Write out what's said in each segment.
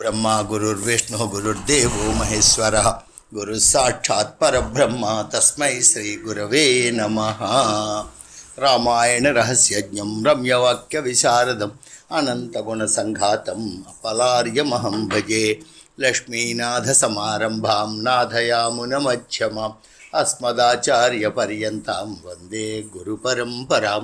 गुरुर्ब्रह्मा गुरुर्विष्णु गुरुर्देवो महेश्वरः गुरुः साक्षात् परब्रह्म तस्मै श्री गुरवे नमः। रामायण रहस्यज्ञं रम्यवाक्य विशारदम् अनन्तगुणसङ्घातम् अपलार्यमहं भजे। लक्ष्मीनाथ समारंभां नाथयामुनमध्यमाम् अस्मदाचार्यपर्यन्तां वन्दे गुरुपरम्परां।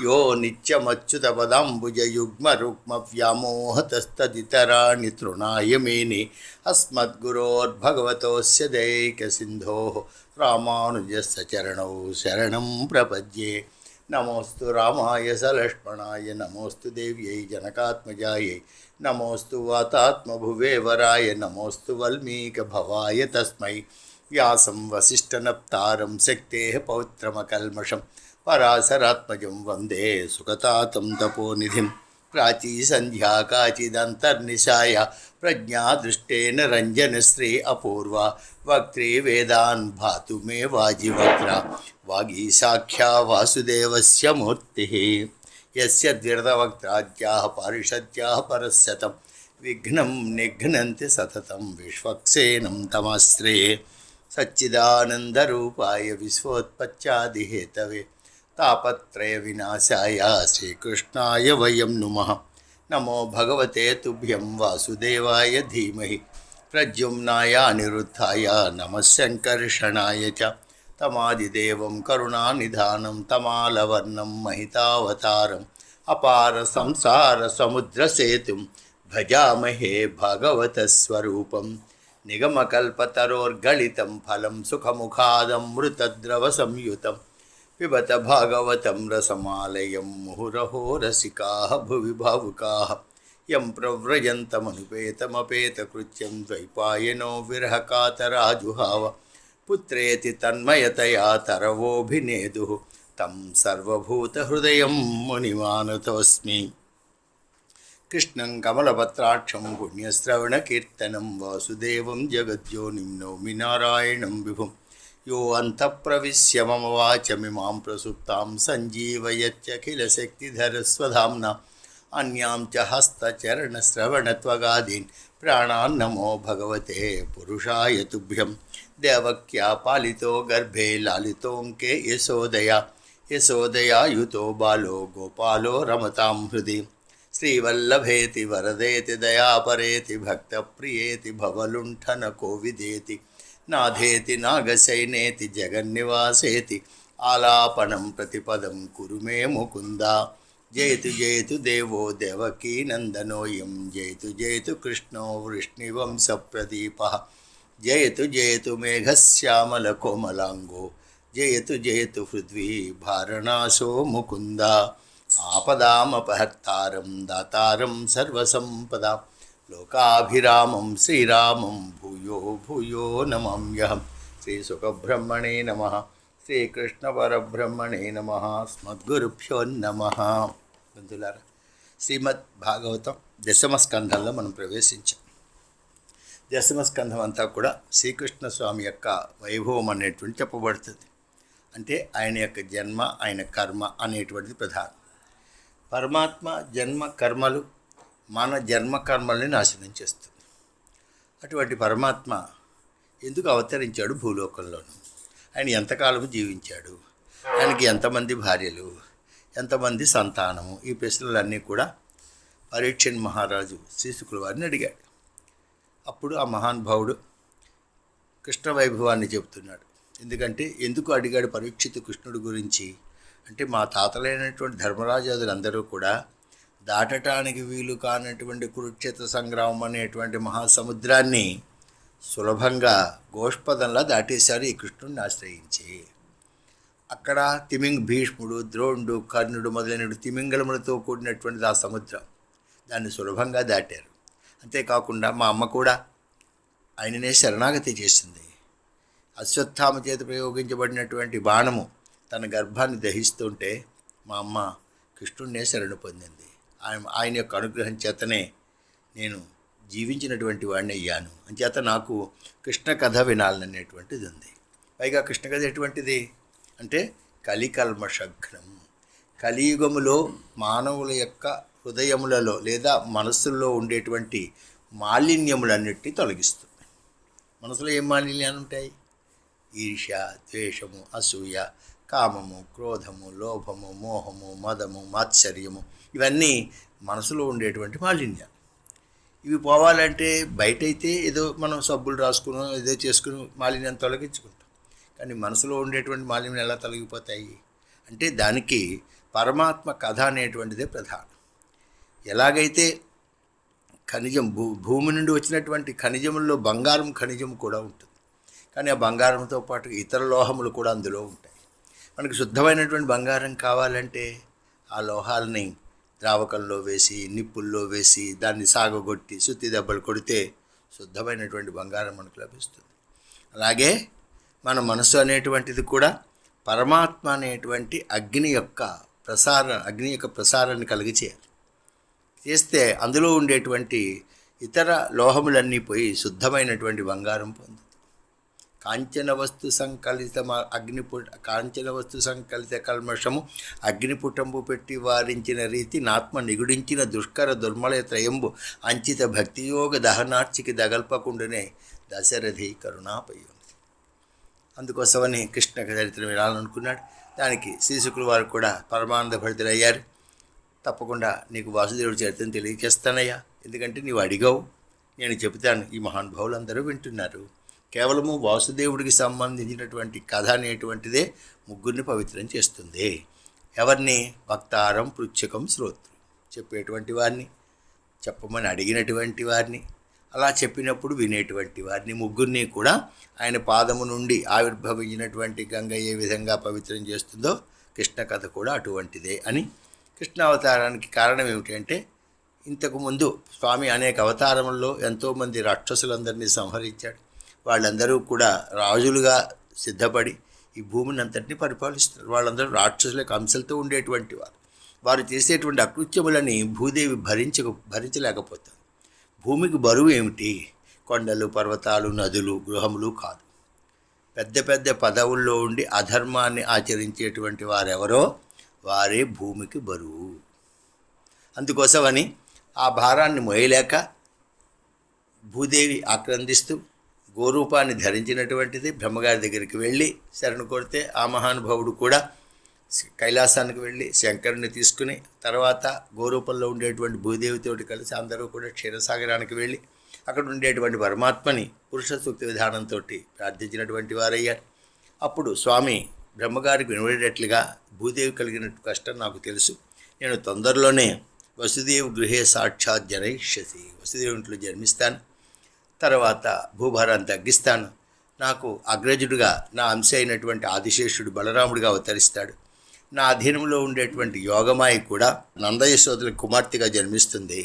यो नित्यमच्युतपदाम्बुजयुग्मरुक्मव्यामोहतस्तदितराणि तृणाय मेने अस्मद्गुरोर्भगवतोऽस्य दैकसिन्धोः रामानुजस्य चरणौ शरणं प्रपद्ये। नमोस्तु रामाय सलक्ष्मणाय नमोस्तु देव्यै जनकात्मजायै नमोस्तु वातात्मभुवे वराय नमोस्तु वल्मीकभवाय तस्मै। व्यासं वसिष्ठनप्तारं शक्तेः पौत्रमकल्मषं पराशरात्मजं वन्दे सुखतातं तपोनिधिं। प्राची सन्ध्या काचिदन्तर्निशाय प्रज्ञादृष्टेन रञ्जनश्री अपूर्वा वक्त्री वेदान् भातु मे वाजिवक्त्रा वागीशाख्या वासुदेवस्य मूर्तिः। यस्य द्विरदवक्त्राद्याः पारिषद्याः परस्यतं विघ्नं निघ्नन्ति सततं विश्वक्सेनं तमाश्रये। सच्चिदानन्दरूपाय विश्वोत्पत्त्यादिहेतवे तापत्रय विनाशाय श्रीकृष्णाय वयं नुमः। नमो भगवते तुभ्यं वासुदेवाय धीमहि प्रद्युम्नाय अनिरुद्धाय नमः संकर्षणाय च। तमादिदेवं करुणानिधानं तमालवर्णं महितावतारम् अपार संसार समुद्रसेतुं भजामहे भागवतस्वरूपं। निगमकल्पतरोर्गलितं फलं सुखमुखादमृतद्रवसंयुतं पिबत भागवतं रसमालयं मुहुरहो रसिकाः भुवि भावुकाः। यं प्रव्रजन्तमनुपेतमपेतकृत्यं द्वैपायनो विरहकातराजुहाव पुत्रेति तन्मयतया तरवोऽभिनेदुः तं सर्वभूतहृदयं मुनिमानतोऽस्मि। कृष्णं कमलपत्राक्षं पुण्यश्रवणकीर्तनं वासुदेवं जगद्योनिं नौमि नारायणं विभुं। यो अन्तःप्रविश्य मम वाचमिमां प्रसुप्तां सञ्जीवयत्यखिलशक्तिधरस्वधाम्ना अन्यां च हस्तचरणश्रवणत्वगादीन् प्राणान् नमो भगवते पुरुषाय तुभ्यं। देवक्या पालितो गर्भे लालितोऽङ्के यशोदया युतो बालो गोपालो रमतां हृदि। श्रीवल्लभेति वरदेति दयापरेति भक्तप्रियेति भवलुण्ठनकोविदेति नाथेति नागशयनेति जगन्निवासेति आलापनं प्रतिपदं कुरु मे मुकुन्दा। जयतु देवो देवकीनन्दनोऽयं जयतु कृष्णो वृष्णिवंशप्रदीपः। जयतु मेघश्यामलकोमलाङ्गो जयतु पृथ्वी भारणासो मुकुन्दा। आपदामपहर्तारं दातारं सर्वसम्पदां लोकाभिरामं श्रीरामं भूयो भूयो नमाम्यहम्। श्रीसुखब्रह्मणे नमः। శ్రీకృష్ణపరబ్రహ్మణే నమః. స్మద్గురుభ్యో నమః. బంధులారా, శ్రీమద్ భాగవతం దశమ స్కంధంలో మనం ప్రవేశించాం. దశమ స్కంధం అంతా కూడా శ్రీకృష్ణ స్వామి యొక్క వైభవం అనేటువంటి చెప్పబడుతుంది. అంటే ఆయన యొక్క జన్మ, ఆయన కర్మ అనేటువంటిది ప్రధానం. పరమాత్మ జన్మ కర్మలు మన జన్మ కర్మల్ని నాశనం చేస్తుంది. అటువంటి పరమాత్మ ఎందుకు అవతరించాడు భూలోకంలోను? ఆయన ఎంతకాలము జీవించాడు? ఆయనకి ఎంతమంది భార్యలు, ఎంతమంది సంతానము? ఈ ప్రశ్నలన్నీ కూడా పరీక్షణ్ మహారాజు శ్రీశుకుల వారిని అడిగాడు. అప్పుడు ఆ మహానుభావుడు కృష్ణ వైభవాన్ని చెబుతున్నాడు. ఎందుకు అడిగాడు పరీక్షితు కృష్ణుడి గురించి అంటే, మా తాతలైనటువంటి ధర్మరాజాదులందరూ కూడా దాటటానికి వీలు కానటువంటి కురుక్షేత్ర సంగ్రామం అనేటువంటి మహాసముద్రాన్ని సులభంగా గోష్పదంలా దాటేశారు ఈ కృష్ణుడిని ఆశ్రయించి. అక్కడ భీష్ముడు, ద్రోణుడు, కర్ణుడు మొదలైన తిమింగళములతో కూడినటువంటిది ఆ సముద్రం. దాన్ని సులభంగా దాటారు. అంతేకాకుండా మా అమ్మ కూడా ఆయననే శరణాగతి చేసింది. అశ్వత్థామ చేత ప్రయోగించబడినటువంటి బాణము తన గర్భాన్ని దహిస్తుంటే మా అమ్మ కృష్ణుడినే శరణు పొందింది. ఆయన యొక్క అనుగ్రహం చేతనే నేను జీవించినటువంటి వాడిని అయ్యాను. అంచేత నాకు కృష్ణ కథ వినాలనేటువంటిది ఉంది. పైగా కృష్ణ కథ ఎటువంటిది అంటే కలికల్మషఘ్నం. కలియుగములో మానవుల యొక్క హృదయములలో లేదా మనస్సుల్లో ఉండేటువంటి మాలిన్యములన్నిటినీ తొలగిస్తుంది. మనసులో ఏం మాలిన్యాలు ఉంటాయి? ఈర్ష్య, ద్వేషము, అసూయ, కామము, క్రోధము, లోభము, మోహము, మదము, మాత్సర్యము, ఇవన్నీ మనసులో ఉండేటువంటి మాలిన్యాలు. ఇవి పోవాలంటే బయటైతే ఏదో మనం సబ్బులు రాసుకుని ఏదో చేసుకుని మాలిన్యం తొలగించుకుంటాం. కానీ మనసులో ఉండేటువంటి మాలిన్యం ఎలా తొలగిపోతాయి అంటే దానికి పరమాత్మ కథ అనేటువంటిదే ప్రధానం. ఎలాగైతే ఖనిజం భూమి నుండి వచ్చినటువంటి ఖనిజముల్లో బంగారం ఖనిజం కూడా ఉంటుంది. కానీ ఆ బంగారంతో పాటు ఇతర లోహములు కూడా అందులో ఉంటాయి. మనకి శుద్ధమైనటువంటి బంగారం కావాలంటే ఆ లోహాలని ద్రావకంలో వేసి, నిప్పుల్లో వేసి, దాన్ని సాగగొట్టి సుత్తి దెబ్బలు కొడితే శుద్ధమైనటువంటి బంగారం మనకు లభిస్తుంది. అలాగే మన మనసు అనేటువంటిది కూడా పరమాత్మ అనేటువంటి అగ్ని యొక్క ప్రసారాన్ని కలిగి చేయాలి. చేస్తే అందులో ఉండేటువంటి ఇతర లోహములన్నీ పోయి శుద్ధమైనటువంటి బంగారం పొందుతుంది. కాంచన వస్తు సంకలిత కల్మషము అగ్నిపుటంబు పెట్టి వారించిన రీతి నాత్మ నిగుడించిన దుష్కర దుర్మలయ త్రయంబు అంచిత భక్తియోగ దహనార్చికి దగల్పకుండానే దశరథి కరుణాపయ్యం. అందుకోసమని కృష్ణ చరిత్ర వినాలనుకున్నాడు. దానికి శ్రీశుకుల వారు కూడా పరమానంద భరితులయ్యారు. తప్పకుండా నీకు వాసుదేవుడి చరిత్రను తెలియజేస్తానయ్యా, ఎందుకంటే నీవు అడిగావు, నేను చెబుతాను. ఈ మహానుభావులు అందరూ వింటున్నారు. కేవలము వాసుదేవుడికి సంబంధించినటువంటి కథ అనేటువంటిదే ముగ్గురిని పవిత్రం చేస్తుంది. ఎవరిని? భక్తారం, పృచ్ఛకం, శ్రోత్రు, చెప్పేటువంటి వారిని, చెప్పమని అడిగినటువంటి వారిని, అలా చెప్పినప్పుడు వినేటువంటి వారిని, ముగ్గురిని కూడా ఆయన పాదము నుండి ఆవిర్భవించినటువంటి గంగ ఏ విధంగా పవిత్రం చేస్తుందో కృష్ణ కథ కూడా అటువంటిదే అని. కృష్ణావతారానికి కారణం ఏమిటంటే ఇంతకుముందు స్వామి అనేక అవతారముల్లో ఎంతోమంది రాక్షసులందరినీ సంహరించాడు. వాళ్ళందరూ కూడా రాజులుగా సిద్ధపడి ఈ భూమిని అంతటినీ పరిపాలిస్తారు. వాళ్ళందరూ రాక్షసులకు అంశలతో ఉండేటువంటి వారు. వారు చేసేటువంటి అకృత్యములని భూదేవి భరించలేకపోతారు. భూమికి బరువు ఏమిటి? కొండలు, పర్వతాలు, నదులు, గృహములు కాదు. పెద్ద పెద్ద పదవుల్లో ఉండి అధర్మాన్ని ఆచరించేటువంటి వారెవరో వారే భూమికి బరువు. అందుకోసమని ఆ భారాన్ని మోయలేక భూదేవి ఆక్రందిస్తూ గోరూపాన్ని ధరించినటువంటిది బ్రహ్మగారి దగ్గరికి వెళ్ళి శరణు కొడితే ఆ మహానుభావుడు కూడా కైలాసానికి వెళ్ళి శంకరుని తీసుకుని తర్వాత గోరూపంలో ఉండేటువంటి భూదేవితోటి కలిసి అందరూ కూడా క్షీరసాగరానికి వెళ్ళి అక్కడ ఉండేటువంటి పరమాత్మని పురుష సూక్తి విధానంతో ప్రార్థించినటువంటి వారయ్యారు. అప్పుడు స్వామి బ్రహ్మగారికి వినబడేటట్లుగా భూదేవి కలిగిన కష్టం నాకు తెలుసు, నేను తొందరలోనే వసుదేవ్ గృహే సాక్షాత్ జనయిష్యసి, వసుదేవు ఇంట్లో జన్మిస్తాను, తర్వాత భూభారాన్ని తగ్గిస్తాను, నాకు అగ్రజుడిగా నా అంశ అయినటువంటి ఆదిశేషుడు బలరాముడిగా అవతరిస్తాడు, నా అధీనంలో ఉండేటువంటి యోగమాయి కూడా నందయశోదుల కుమార్తెగా జన్మిస్తుంది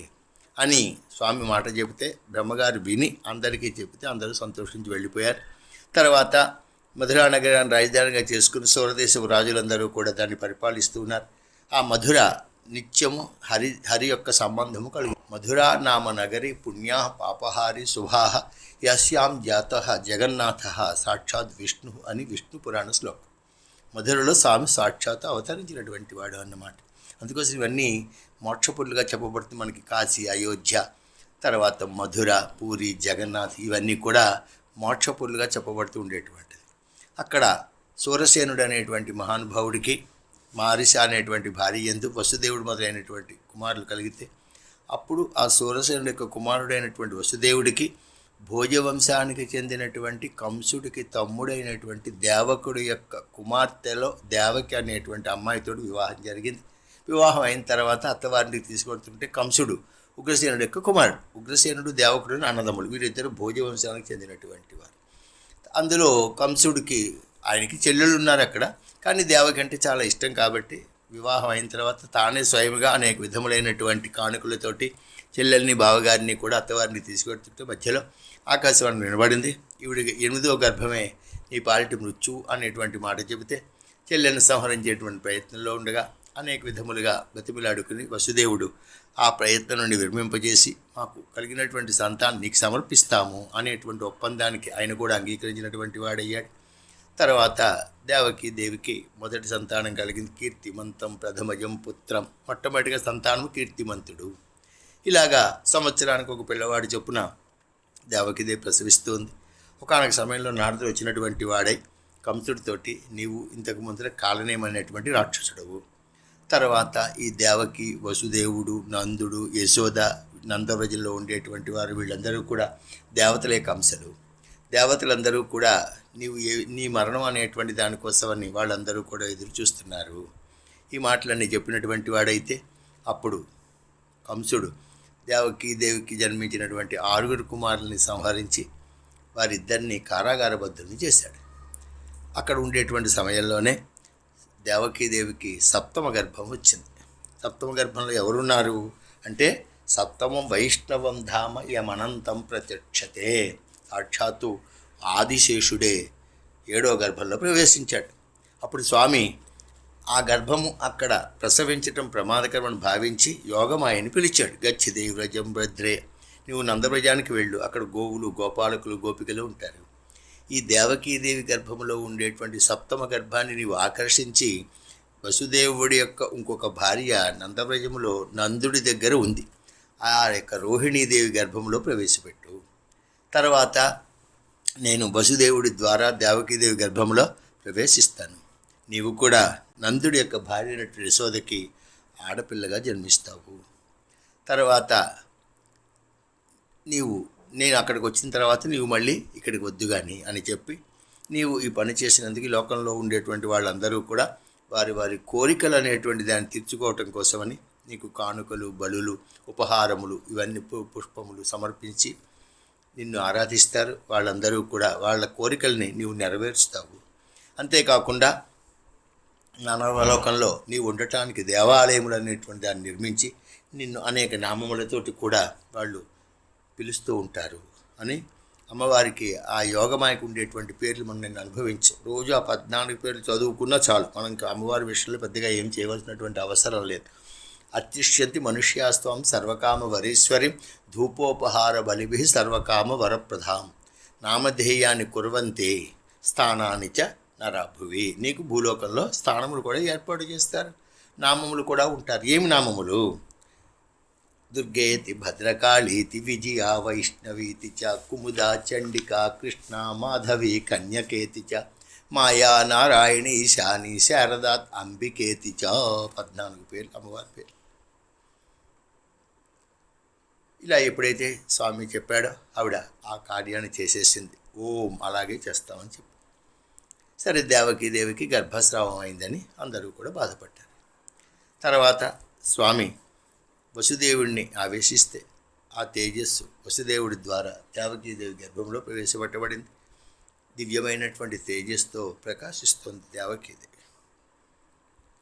అని స్వామి మాట చెబితే బ్రహ్మగారు విని అందరికీ చెబితే అందరూ సంతోషించి వెళ్ళిపోయారు. తర్వాత మధురా నగరాన్ని రాజధానిగా చేసుకుని సౌరదేశపు రాజులందరూ కూడా దాన్ని పరిపాలిస్తూ ఉన్నారు. ఆ మధుర నిత్యము హరి యొక్క సంబంధము కలిగి. మధురా నామ నగరి పుణ్యా పాపహారి శుభా యస్యాం జాత జగన్నాథ సాక్షాత్ విష్ణు అని విష్ణు పురాణ శ్లోకం. మధురలో స్వామి సాక్షాత్ అవతరించినటువంటి వాడు అన్నమాట. అందుకోసం ఇవన్నీ మోక్షపురులుగా చెప్పబడుతుంది మనకి. కాశీ, అయోధ్య, తర్వాత మధుర, పూరి, జగన్నాథ్ ఇవన్నీ కూడా మోక్షపురులుగా చెప్పబడుతూ ఉండేటువంటిది. అక్కడ సూరసేనుడు అనేటువంటి మహానుభావుడికి మారిష అనేటువంటి భార్య యందు వసుదేవుడు మొదలైనటువంటి కుమారులు కలిగితే అప్పుడు ఆ సూరసేనుడి యొక్క కుమారుడైనటువంటి వసుదేవుడికి భోజవంశానికి చెందినటువంటి కంసుడికి తమ్ముడైనటువంటి దేవకుడి యొక్క కుమార్తెలో దేవకి అనేటువంటి అమ్మాయితో వివాహం జరిగింది. వివాహం అయిన తర్వాత అత్తవారిని తీసుకొడుతుంటే కంసుడు ఉగ్రసేనుడి యొక్క కుమారుడు. ఉగ్రసేనుడు దేవకుడు అన్నదమ్ముడు, వీరిద్దరు భోజవంశానికి చెందినటువంటి వారు. అందులో కంసుడికి ఆయనకి చెల్లెళ్ళు ఉన్నారు అక్కడ, కానీ దేవకి అంటే చాలా ఇష్టం కాబట్టి వివాహం అయిన తర్వాత తానే స్వయంగా అనేక విధములైనటువంటి కానుకలతోటి చెల్లెల్ని బావగారిని కూడా అత్తవారిని తీసుకెడుతుంటే మధ్యలో ఆకాశవాణి వినబడింది. ఈవిడికి 8వ గర్భమే నీ పాలిటి మృత్యువు అనేటువంటి మాట చెబితే చెల్లెల్ని సంహరించేటువంటి ప్రయత్నంలో ఉండగా అనేక విధములుగా బతిమిలాడుకుని వసుదేవుడు ఆ ప్రయత్నం నుండి విరమింపజేసి మాకు కలిగినటువంటి సంతానం నీకు సమర్పిస్తాము అనేటువంటి ఒప్పందానికి ఆయన కూడా అంగీకరించినటువంటి వాడయ్యాడు. తర్వాత దేవికి మొదటి సంతానం కలిగింది. కీర్తిమంతం ప్రథమజం పుత్రం, మొట్టమొదటిగా సంతానం కీర్తిమంతుడు. ఇలాగా సంవత్సరానికి ఒక పిల్లవాడి చొప్పున దేవకిదే ప్రసవిస్తుంది. ఒకానొక సమయంలో నారదుడు వచ్చినటువంటి వాడై కంసుడితోటి, నీవు ఇంతకు ముందర కాలనేమనేటువంటి రాక్షసుడవు, తర్వాత ఈ దేవకి, వసుదేవుడు, నందుడు, యశోద, నందవ్రజంలో ఉండేటువంటి వారు వీళ్ళందరూ కూడా దేవతలే కంసలు. దేవతలందరూ కూడా నీ మరణం అనేటువంటి దానికోసమని వాళ్ళందరూ కూడా ఎదురు చూస్తున్నారు. ఈ మాటలన్నీ చెప్పినటువంటి వాడైతే అప్పుడు కంసుడు దేవికి జన్మించినటువంటి 6 కుమారుల్ని సంహరించి వారిద్దరిని కారాగారబద్ధుల్ని చేశాడు. అక్కడ ఉండేటువంటి సమయంలోనే దేవికి సప్తమ గర్భం వచ్చింది. సప్తమ గర్భంలో ఎవరున్నారు అంటే సప్తమం వైష్ణవం ధామ యమనంతం ప్రత్యక్షతే, సాక్షాత్తు ఆదిశేషుడే 7వ గర్భంలో ప్రవేశించాడు. అప్పుడు స్వామి ఆ గర్భము అక్కడ ప్రసవించటం ప్రమాదకరమని భావించి యోగమాయని పిలిచాడు. గచ్చిదేవి వ్రజం భద్రే, నువ్వు నందవ్రజానికి వెళ్ళు, అక్కడ గోవులు, గోపాలకులు, గోపికలు ఉంటారు. ఈ దేవకీదేవి గర్భంలో ఉండేటువంటి సప్తమ గర్భాన్ని నీవు ఆకర్షించి వసుదేవుడి యొక్క ఇంకొక భార్య నందవ్రజములో నందుడి దగ్గర ఉంది, ఆ యొక్క రోహిణీదేవి గర్భంలో ప్రవేశపెట్టు. తర్వాత నేను వసుదేవుడి ద్వారా దేవకీదేవి గర్భంలో ప్రవేశిస్తాను. నీవు కూడా నందుడి యొక్క భార్య అయినటువంటి యశోదకి ఆడపిల్లగా జన్మిస్తావు. తర్వాత నేను అక్కడికి వచ్చిన తర్వాత నీవు మళ్ళీ ఇక్కడికి వద్దు కానీ అని చెప్పి, నీవు ఈ పని చేసినందుకు లోకంలో ఉండేటువంటి వాళ్ళందరూ కూడా వారి వారి కోరికలు అనేటువంటి దాన్ని తీర్చుకోవటం కోసమని నీకు కానుకలు, బలులు, ఉపహారములు, ఇవన్నీ పుష్పములు సమర్పించి నిన్ను ఆరాధిస్తారు. వాళ్ళందరూ కూడా వాళ్ళ కోరికల్ని నీవు నెరవేరుస్తావు. అంతేకాకుండా నానవలోకంలో నీవు ఉండటానికి దేవాలయములు అనేటువంటి దాన్ని నిర్మించి నిన్ను అనేక నామములతోటి కూడా వాళ్ళు పిలుస్తూ ఉంటారు అని అమ్మవారికి ఆ యోగమాయకు ఉండేటువంటి పేర్లు మనం నేను అనుభవించు. రోజు ఆ 14 పేర్లు చదువుకున్నా చాలు, మనం ఇంకా అమ్మవారి విషయంలో పెద్దగా ఏం చేయవలసినటువంటి అవసరం లేదు. అత్యుష్యంతి మనుష్యాస్త్వం సర్వకామ వరీశ్వరి ధూపోపహార బలిభి సర్వకామ వరప్రధాం నామధేయాన్ని కుర్వంతే స్థానాన్ని చ నరాభువి. నీకు భూలోకంలో స్థానములు కూడా ఏర్పాటు చేస్తారు, నామములు కూడా ఉంటారు. ఏమి నామములు? దుర్గేతి, భద్రకాళీతి, విజయ, వైష్ణవీతి చ, కుముదా, చండికా, కృష్ణ, మాధవి, కన్యకేతి చ, మాయా, నారాయణి, ఈశాని, శారదాత్, అంబికేతి చ. 14 పేర్లు అమ్మవారి పేరు. ఇలా ఎప్పుడైతే స్వామి చెప్పాడో ఆవిడ ఆ కార్యాన్ని చేసేసింది. ఓం అలాగే చేస్తామని చెప్పి, సరే దేవకి గర్భస్రావం అయిందని అందరూ కూడా బాధపడ్డారు. తర్వాత స్వామి వసుదేవుడిని ఆవేశిస్తే ఆ తేజస్సు వసుదేవుడి ద్వారా దేవకీదేవి గర్భంలో ప్రవేశపెట్టబడింది. దివ్యమైనటువంటి తేజస్సుతో ప్రకాశిస్తుంది దేవకీదేవి.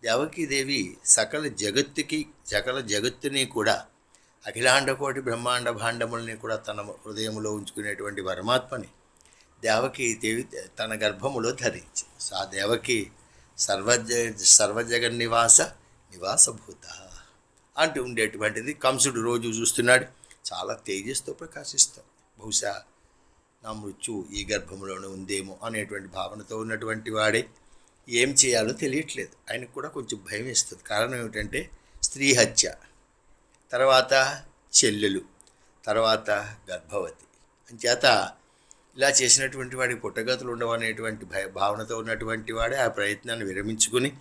దేవకీదేవి సకల జగత్తుని కూడా, అఖిలాండకోటి బ్రహ్మాండ భాండములని కూడా తన హృదయంలో ఉంచుకునేటువంటి పరమాత్మని దేవకీదేవి తన గర్భములో ధరించి, ఆ దేవకి నివాసభూత అంటూ ఉండేటువంటిది. కంసుడు రోజు చూస్తున్నాడు, చాలా తేజస్తో ప్రకాశిస్తాం. బహుశా నా మృత్యు ఈ గర్భంలోనే ఉందేమో అనేటువంటి భావనతో ఉన్నటువంటి వాడే ఏం చేయాలో తెలియట్లేదు. ఆయనకు కూడా కొంచెం భయం వేస్తుంది. కారణం ఏమిటంటే స్త్రీ హత్య, తర్వాత చెల్లెలు, తర్వాత గర్భవతి. అంచేత ఇలా చేసినటువంటి వాడికి పుట్టగతులు ఉండవనేటువంటి భావనతో ఉన్నటువంటి వాడే ఆ ప్రయత్నాన్ని విరమించుకుని,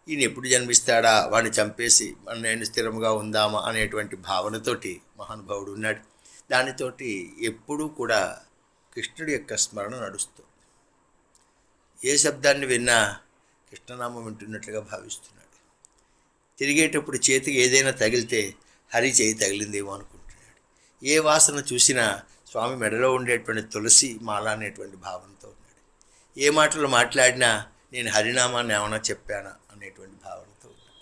ఈయన ఎప్పుడు జన్మిస్తాడా, వాడిని చంపేసి నేను స్థిరంగా ఉందామా అనేటువంటి భావనతోటి మహానుభావుడు ఉన్నాడు. దానితోటి ఎప్పుడూ కూడా కృష్ణుడి యొక్క స్మరణ నడుస్తుంది. ఏ శబ్దాన్ని విన్నా కృష్ణనామం వింటున్నట్లుగా భావిస్తున్నాడు. తిరిగేటప్పుడు చేతికి ఏదైనా తగిలితే హరి చేయి తగిలిందేమో అనుకుంటున్నాడు. ఏ వాసన చూసినా స్వామి మెడలో ఉండేటువంటి తులసి మాల అనేటువంటి భావనతో ఉన్నాడు. ఏ మాటలు మాట్లాడినా నేను హరినామాన్ని ఏమైనా చెప్పానా అనేటువంటి భావనతో ఉన్నాడు.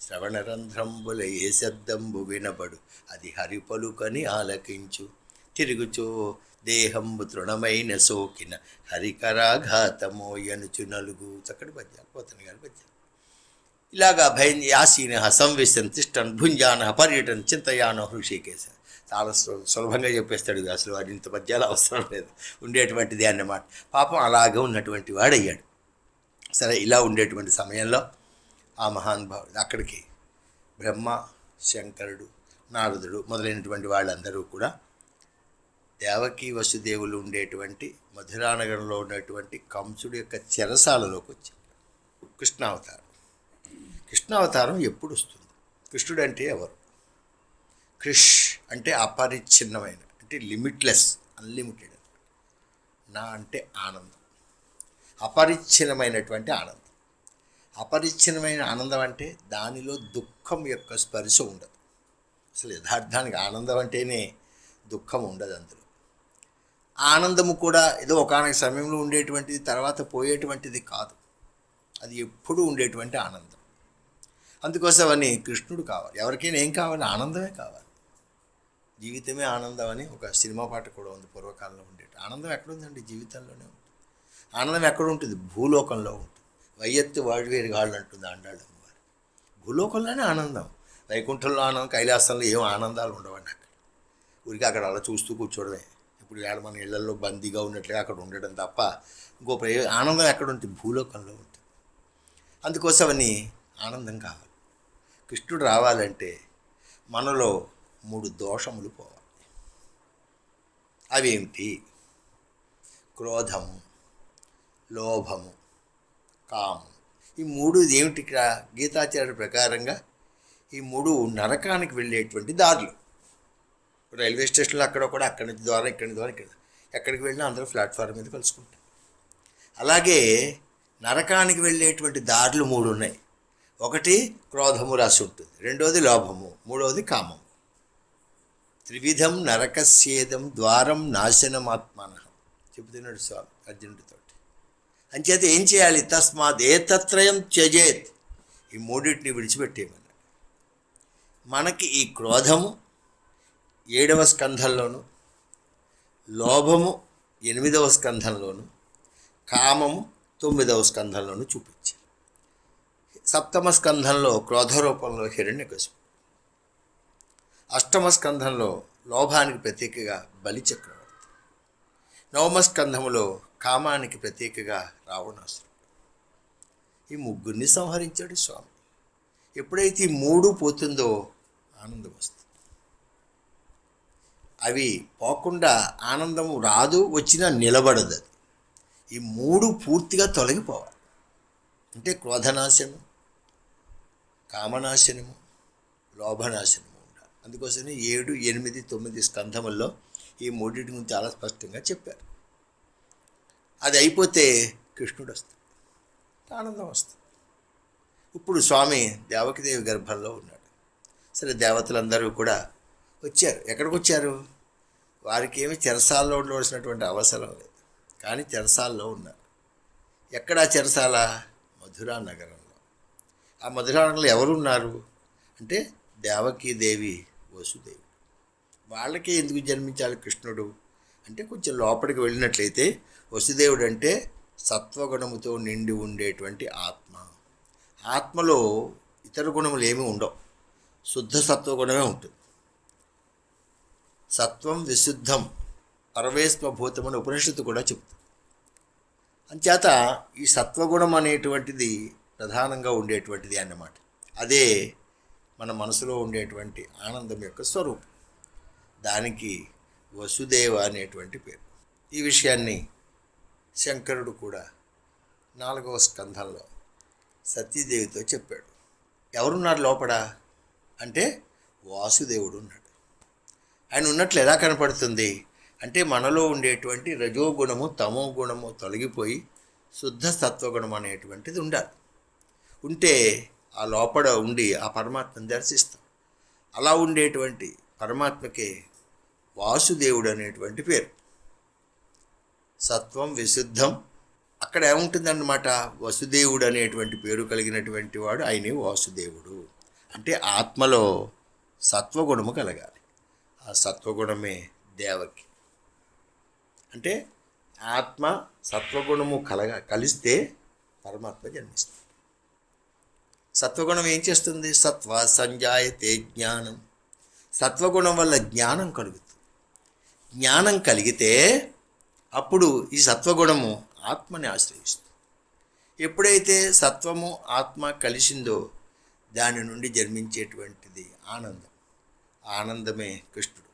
శ్రవణరంధ్రంబుల ఏ శబ్దంబు వినబడు, అది హరి పలుకని ఆలకించు, తిరుగుచో దేహంబు తృణమైన సోకిన హరికరాఘాతమోయనుచు నలుగు. చక్కటి పద్యాలు, పోతన గారి పద్యాలు. ఇలాగా భయం యాసీన సంవిశం తిష్టన్ భుంజాన పర్యటన చింతయాన హృషికేశ. చాలా సులభంగా చెప్పేస్తాడు అసలు, వాడి ఇంత పద్యాలు అవసరం లేదు, ఉండేటువంటిది అన్నమాట. పాపం అలాగే ఉన్నటువంటి వాడయ్యాడు. సరే, ఇలా ఉండేటువంటి సమయంలో ఆ మహానుభావుడు అక్కడికి బ్రహ్మ, శంకరుడు, నారదుడు మొదలైనటువంటి వాళ్ళందరూ కూడా దేవకి వసుదేవులు ఉండేటువంటి మధురానగరంలో ఉన్నటువంటి కంసుడి యొక్క చెరసాలలోకి వచ్చారు. కృష్ణావతారం. కృష్ణావతారం ఎప్పుడు వస్తుంది? కృష్ణుడు అంటే ఎవరు? కృష్ అంటే అపరిచ్ఛిన్నమైన, అంటే లిమిట్లెస్, అన్లిమిటెడ్. నా అంటే ఆనందం, అపరిచ్ఛిన్నమైనటువంటి ఆనందం. అపరిచ్ఛిన్నమైన ఆనందం అంటే దానిలో దుఃఖం యొక్క స్పర్శ ఉండదు. అసలు యథార్థానికి ఆనందం అంటేనే దుఃఖం ఉండదు. అందులో ఆనందము కూడా ఏదో ఒకానొక సమయంలో ఉండేటువంటిది, తర్వాత పోయేటువంటిది కాదు. అది ఎప్పుడూ ఉండేటువంటి ఆనందం. అందుకోసం అని కృష్ణుడు కావాలి. ఎవరికైనా ఏం కావాలి? ఆనందమే కావాలి. జీవితమే ఆనందం అని ఒక సినిమా పాట కూడా ఉంది, పూర్వకాలంలో ఉండేది. ఆనందం ఎక్కడుందండి? జీవితంలోనే ఉంటుంది. ఆనందం ఎక్కడ ఉంటుంది? భూలోకంలో ఉంటుంది. వయ్యత్తు వాడివేరు గాళ్ళు అంటుంది ఆండాళ్ళు అమ్మవారు. భూలోకంలోనే ఆనందం. వైకుంఠంలో ఆనందం, కైలాసంలో ఏం ఆనందాలు ఉండవండి. అక్కడ ఊరికి అక్కడ అలా చూస్తూ కూర్చోవడమే. ఇప్పుడు ఏడ మన ఇళ్లలో బందీగా ఉన్నట్లుగా అక్కడ ఉండడం తప్ప ఇంకో ఆనందం ఎక్కడ ఉంటుంది? భూలోకంలో ఉంటుంది. అందుకోసమని ఆనందం కావాలి. కృష్ణుడు రావాలంటే మనలో 3 దోషములు పోవాలి. అవేమిటి? క్రోధము, లోభము, కామం. ఈ 3 ఏమిటి? ఇక్కడ గీతాచార్య ప్రకారంగా ఈ 3 నరకానికి వెళ్ళేటువంటి దారులు. రైల్వే స్టేషన్లో అక్కడ కూడా అక్కడి నుంచి ద్వారా ఇక్కడి ద్వారా ఇక్కడ ఎక్కడికి వెళ్ళినా అందరూ ప్లాట్ఫామ్ మీద కలుసుకుంటారు. అలాగే నరకానికి వెళ్ళేటువంటి దారులు 3 ఉన్నాయి. ఒకటి క్రోధము రాసి ఉంటుంది, రెండోది లోభము, మూడవది కామము. త్రివిధం నరకస్యేదం ద్వారం నాశనమాత్మన చెబుతున్నాడు స్వామి అర్జునుడితో. అంచేత ఏం చేయాలి? తస్మాత్ ఏతత్రయం త్యజేత్. ఈ 3టిని విడిచిపెట్టేయమన్నాడు. మనకి ఈ క్రోధము 7వ స్కంధంలోను, లోభము 8వ స్కంధంలోను, కామము 9వ స్కంధంలోను చూపించారు. 7వ స్కంధంలో క్రోధ రూపంలో హిరణ్యకశిపుడు, 8వ స్కంధంలో లోభానికి ప్రతీకగా బలిచక్రవర్తి, 9వ స్కంధములో కామానికి ప్రతీకగా రావణాసురుడు. ఈ 3ని సంహరించాడు స్వామి. ఎప్పుడైతే ఈ 3 పోతుందో ఆనందం వస్తుంది. అవి పోకుండా ఆనందం రాదు, వచ్చినా నిలబడదు. అది ఈ 3 పూర్తిగా తొలగిపోవాలి. అంటే క్రోధనాశనము, కామనాశనము, లోభనాశనము ఉండాలి. అందుకోసమే 7, 8, 9 స్కంధముల్లో ఈ 3 గురించి చాలా స్పష్టంగా చెప్పారు. అది అయిపోతే కృష్ణుడు వస్తాడు, ఆనందం వస్తుంది. ఇప్పుడు స్వామి దేవకిదేవి గర్భంలో ఉన్నాడు. సరే, దేవతలందరూ కూడా వచ్చారు. ఎక్కడికి వచ్చారు? వారికి ఏమి చెరసాల్లో ఉండవలసినటువంటి అవసరం లేదు, కానీ చెరసాల్లో ఉన్నారు. ఎక్కడ చెరసాల? మధురా నగరంలో. ఆ మధురా నగరంలో ఎవరున్నారు అంటే దేవకీదేవి, వసుదేవుడు. వాళ్ళకే ఎందుకు జన్మించాలి కృష్ణుడు అంటే, కొంచెం లోపలికి వెళ్ళినట్లయితే వసుదేవుడు అంటే సత్వగుణముతో నిండి ఉండేటువంటి ఆత్మ. ఆత్మలో ఇతర గుణములు ఏమీ ఉండవు, శుద్ధ సత్వగుణమే ఉంటుంది. సత్వం విశుద్ధం పరమేశ్వభూతమని ఉపనిషత్తు కూడా చెప్తుంది. అంచేత ఈ సత్వగుణం అనేటువంటిది ప్రధానంగా ఉండేటువంటిది అన్నమాట. అదే మన మనసులో ఉండేటువంటి ఆనందం యొక్క స్వరూపం. దానికి వసుదేవ అనేటువంటి పేరు. ఈ విషయాన్ని శంకరుడు కూడా 4వ స్కంధంలో సతీదేవితో చెప్పాడు. ఎవరున్నారు లోపల అంటే వాసుదేవుడు ఉన్నాడు. ఆయన ఉన్నట్లు ఎలా కనపడుతుంది అంటే, మనలో ఉండేటువంటి రజోగుణము, తమో గుణము తొలగిపోయి శుద్ధ సత్వగుణం అనేటువంటిది ఉండాలి. ఉంటే ఆ లోపల ఉండి ఆ పరమాత్మను దర్శిస్తాం. అలా ఉండేటువంటి పరమాత్మకే వాసుదేవుడు అనేటువంటి పేరు. సత్వం విశుద్ధం అక్కడ ఏముంటుందన్నమాట? వసుదేవుడు అనేటువంటి పేరు కలిగినటువంటి వాడు ఆయనే వాసుదేవుడు. అంటే ఆత్మలో సత్వగుణము కలగాలి. ఆ సత్వగుణమే దేవకి. అంటే ఆత్మ సత్వగుణము కలిస్తే పరమాత్మ జన్మిస్తుంది. సత్వగుణం ఏం చేస్తుంది? సత్వ సంజాయతే జ్ఞానం. సత్వగుణం వల్ల జ్ఞానం కలుగుతుంది. జ్ఞానం కలిగితే అప్పుడు ఈ సత్వగుణము ఆత్మని ఆశ్రయిస్తుంది. ఎప్పుడైతే సత్వము ఆత్మ కలిసిందో దాని నుండి జన్మించేటువంటిది ఆనందం. ఆనందమే కృష్ణుడు.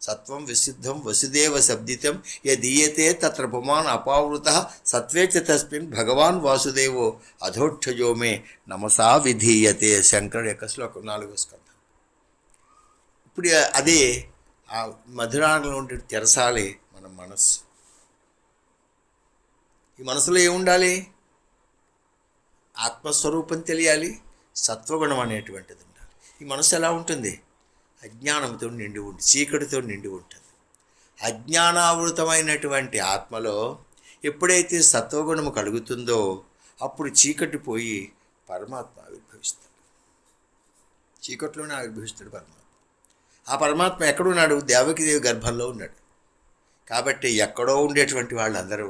సత్వం విశుద్ధం వసుదేవ శబ్దితం యదీయతే తత్ర పుమాన్ అపావృత సత్వే చ తస్మిన్ భగవాన్ వాసుదేవో అధోక్షజో మే నమసా విధీయతే. శంకరుడు యొక్క శ్లోకం 4వ స్కంధం. ఇప్పుడు అదే ఆ మధురాగంలో ఉండే తెరసాలే మన మనస్సు. ఈ మనసులో ఏముండాలి? ఆత్మస్వరూపం తెలియాలి, సత్వగుణం అనేటువంటిది ఉండాలి. ఈ మనసు ఎలా ఉంటుంది? అజ్ఞానంతో నిండి ఉంటుంది, చీకటితో నిండి ఉంటుంది. అజ్ఞానావృతమైనటువంటి ఆత్మలో ఎప్పుడైతే సత్వగుణము కలుగుతుందో అప్పుడు చీకటి పోయి పరమాత్మ ఆవిర్భవిస్తాడు. చీకటిలోనే ఆవిర్భవిస్తాడు పరమాత్మ. ఆ పరమాత్మ ఎక్కడున్నాడు? దేవకీదేవి గర్భంలో ఉన్నాడు. కాబట్టి ఎక్కడో ఉండేటువంటి వాళ్ళందరూ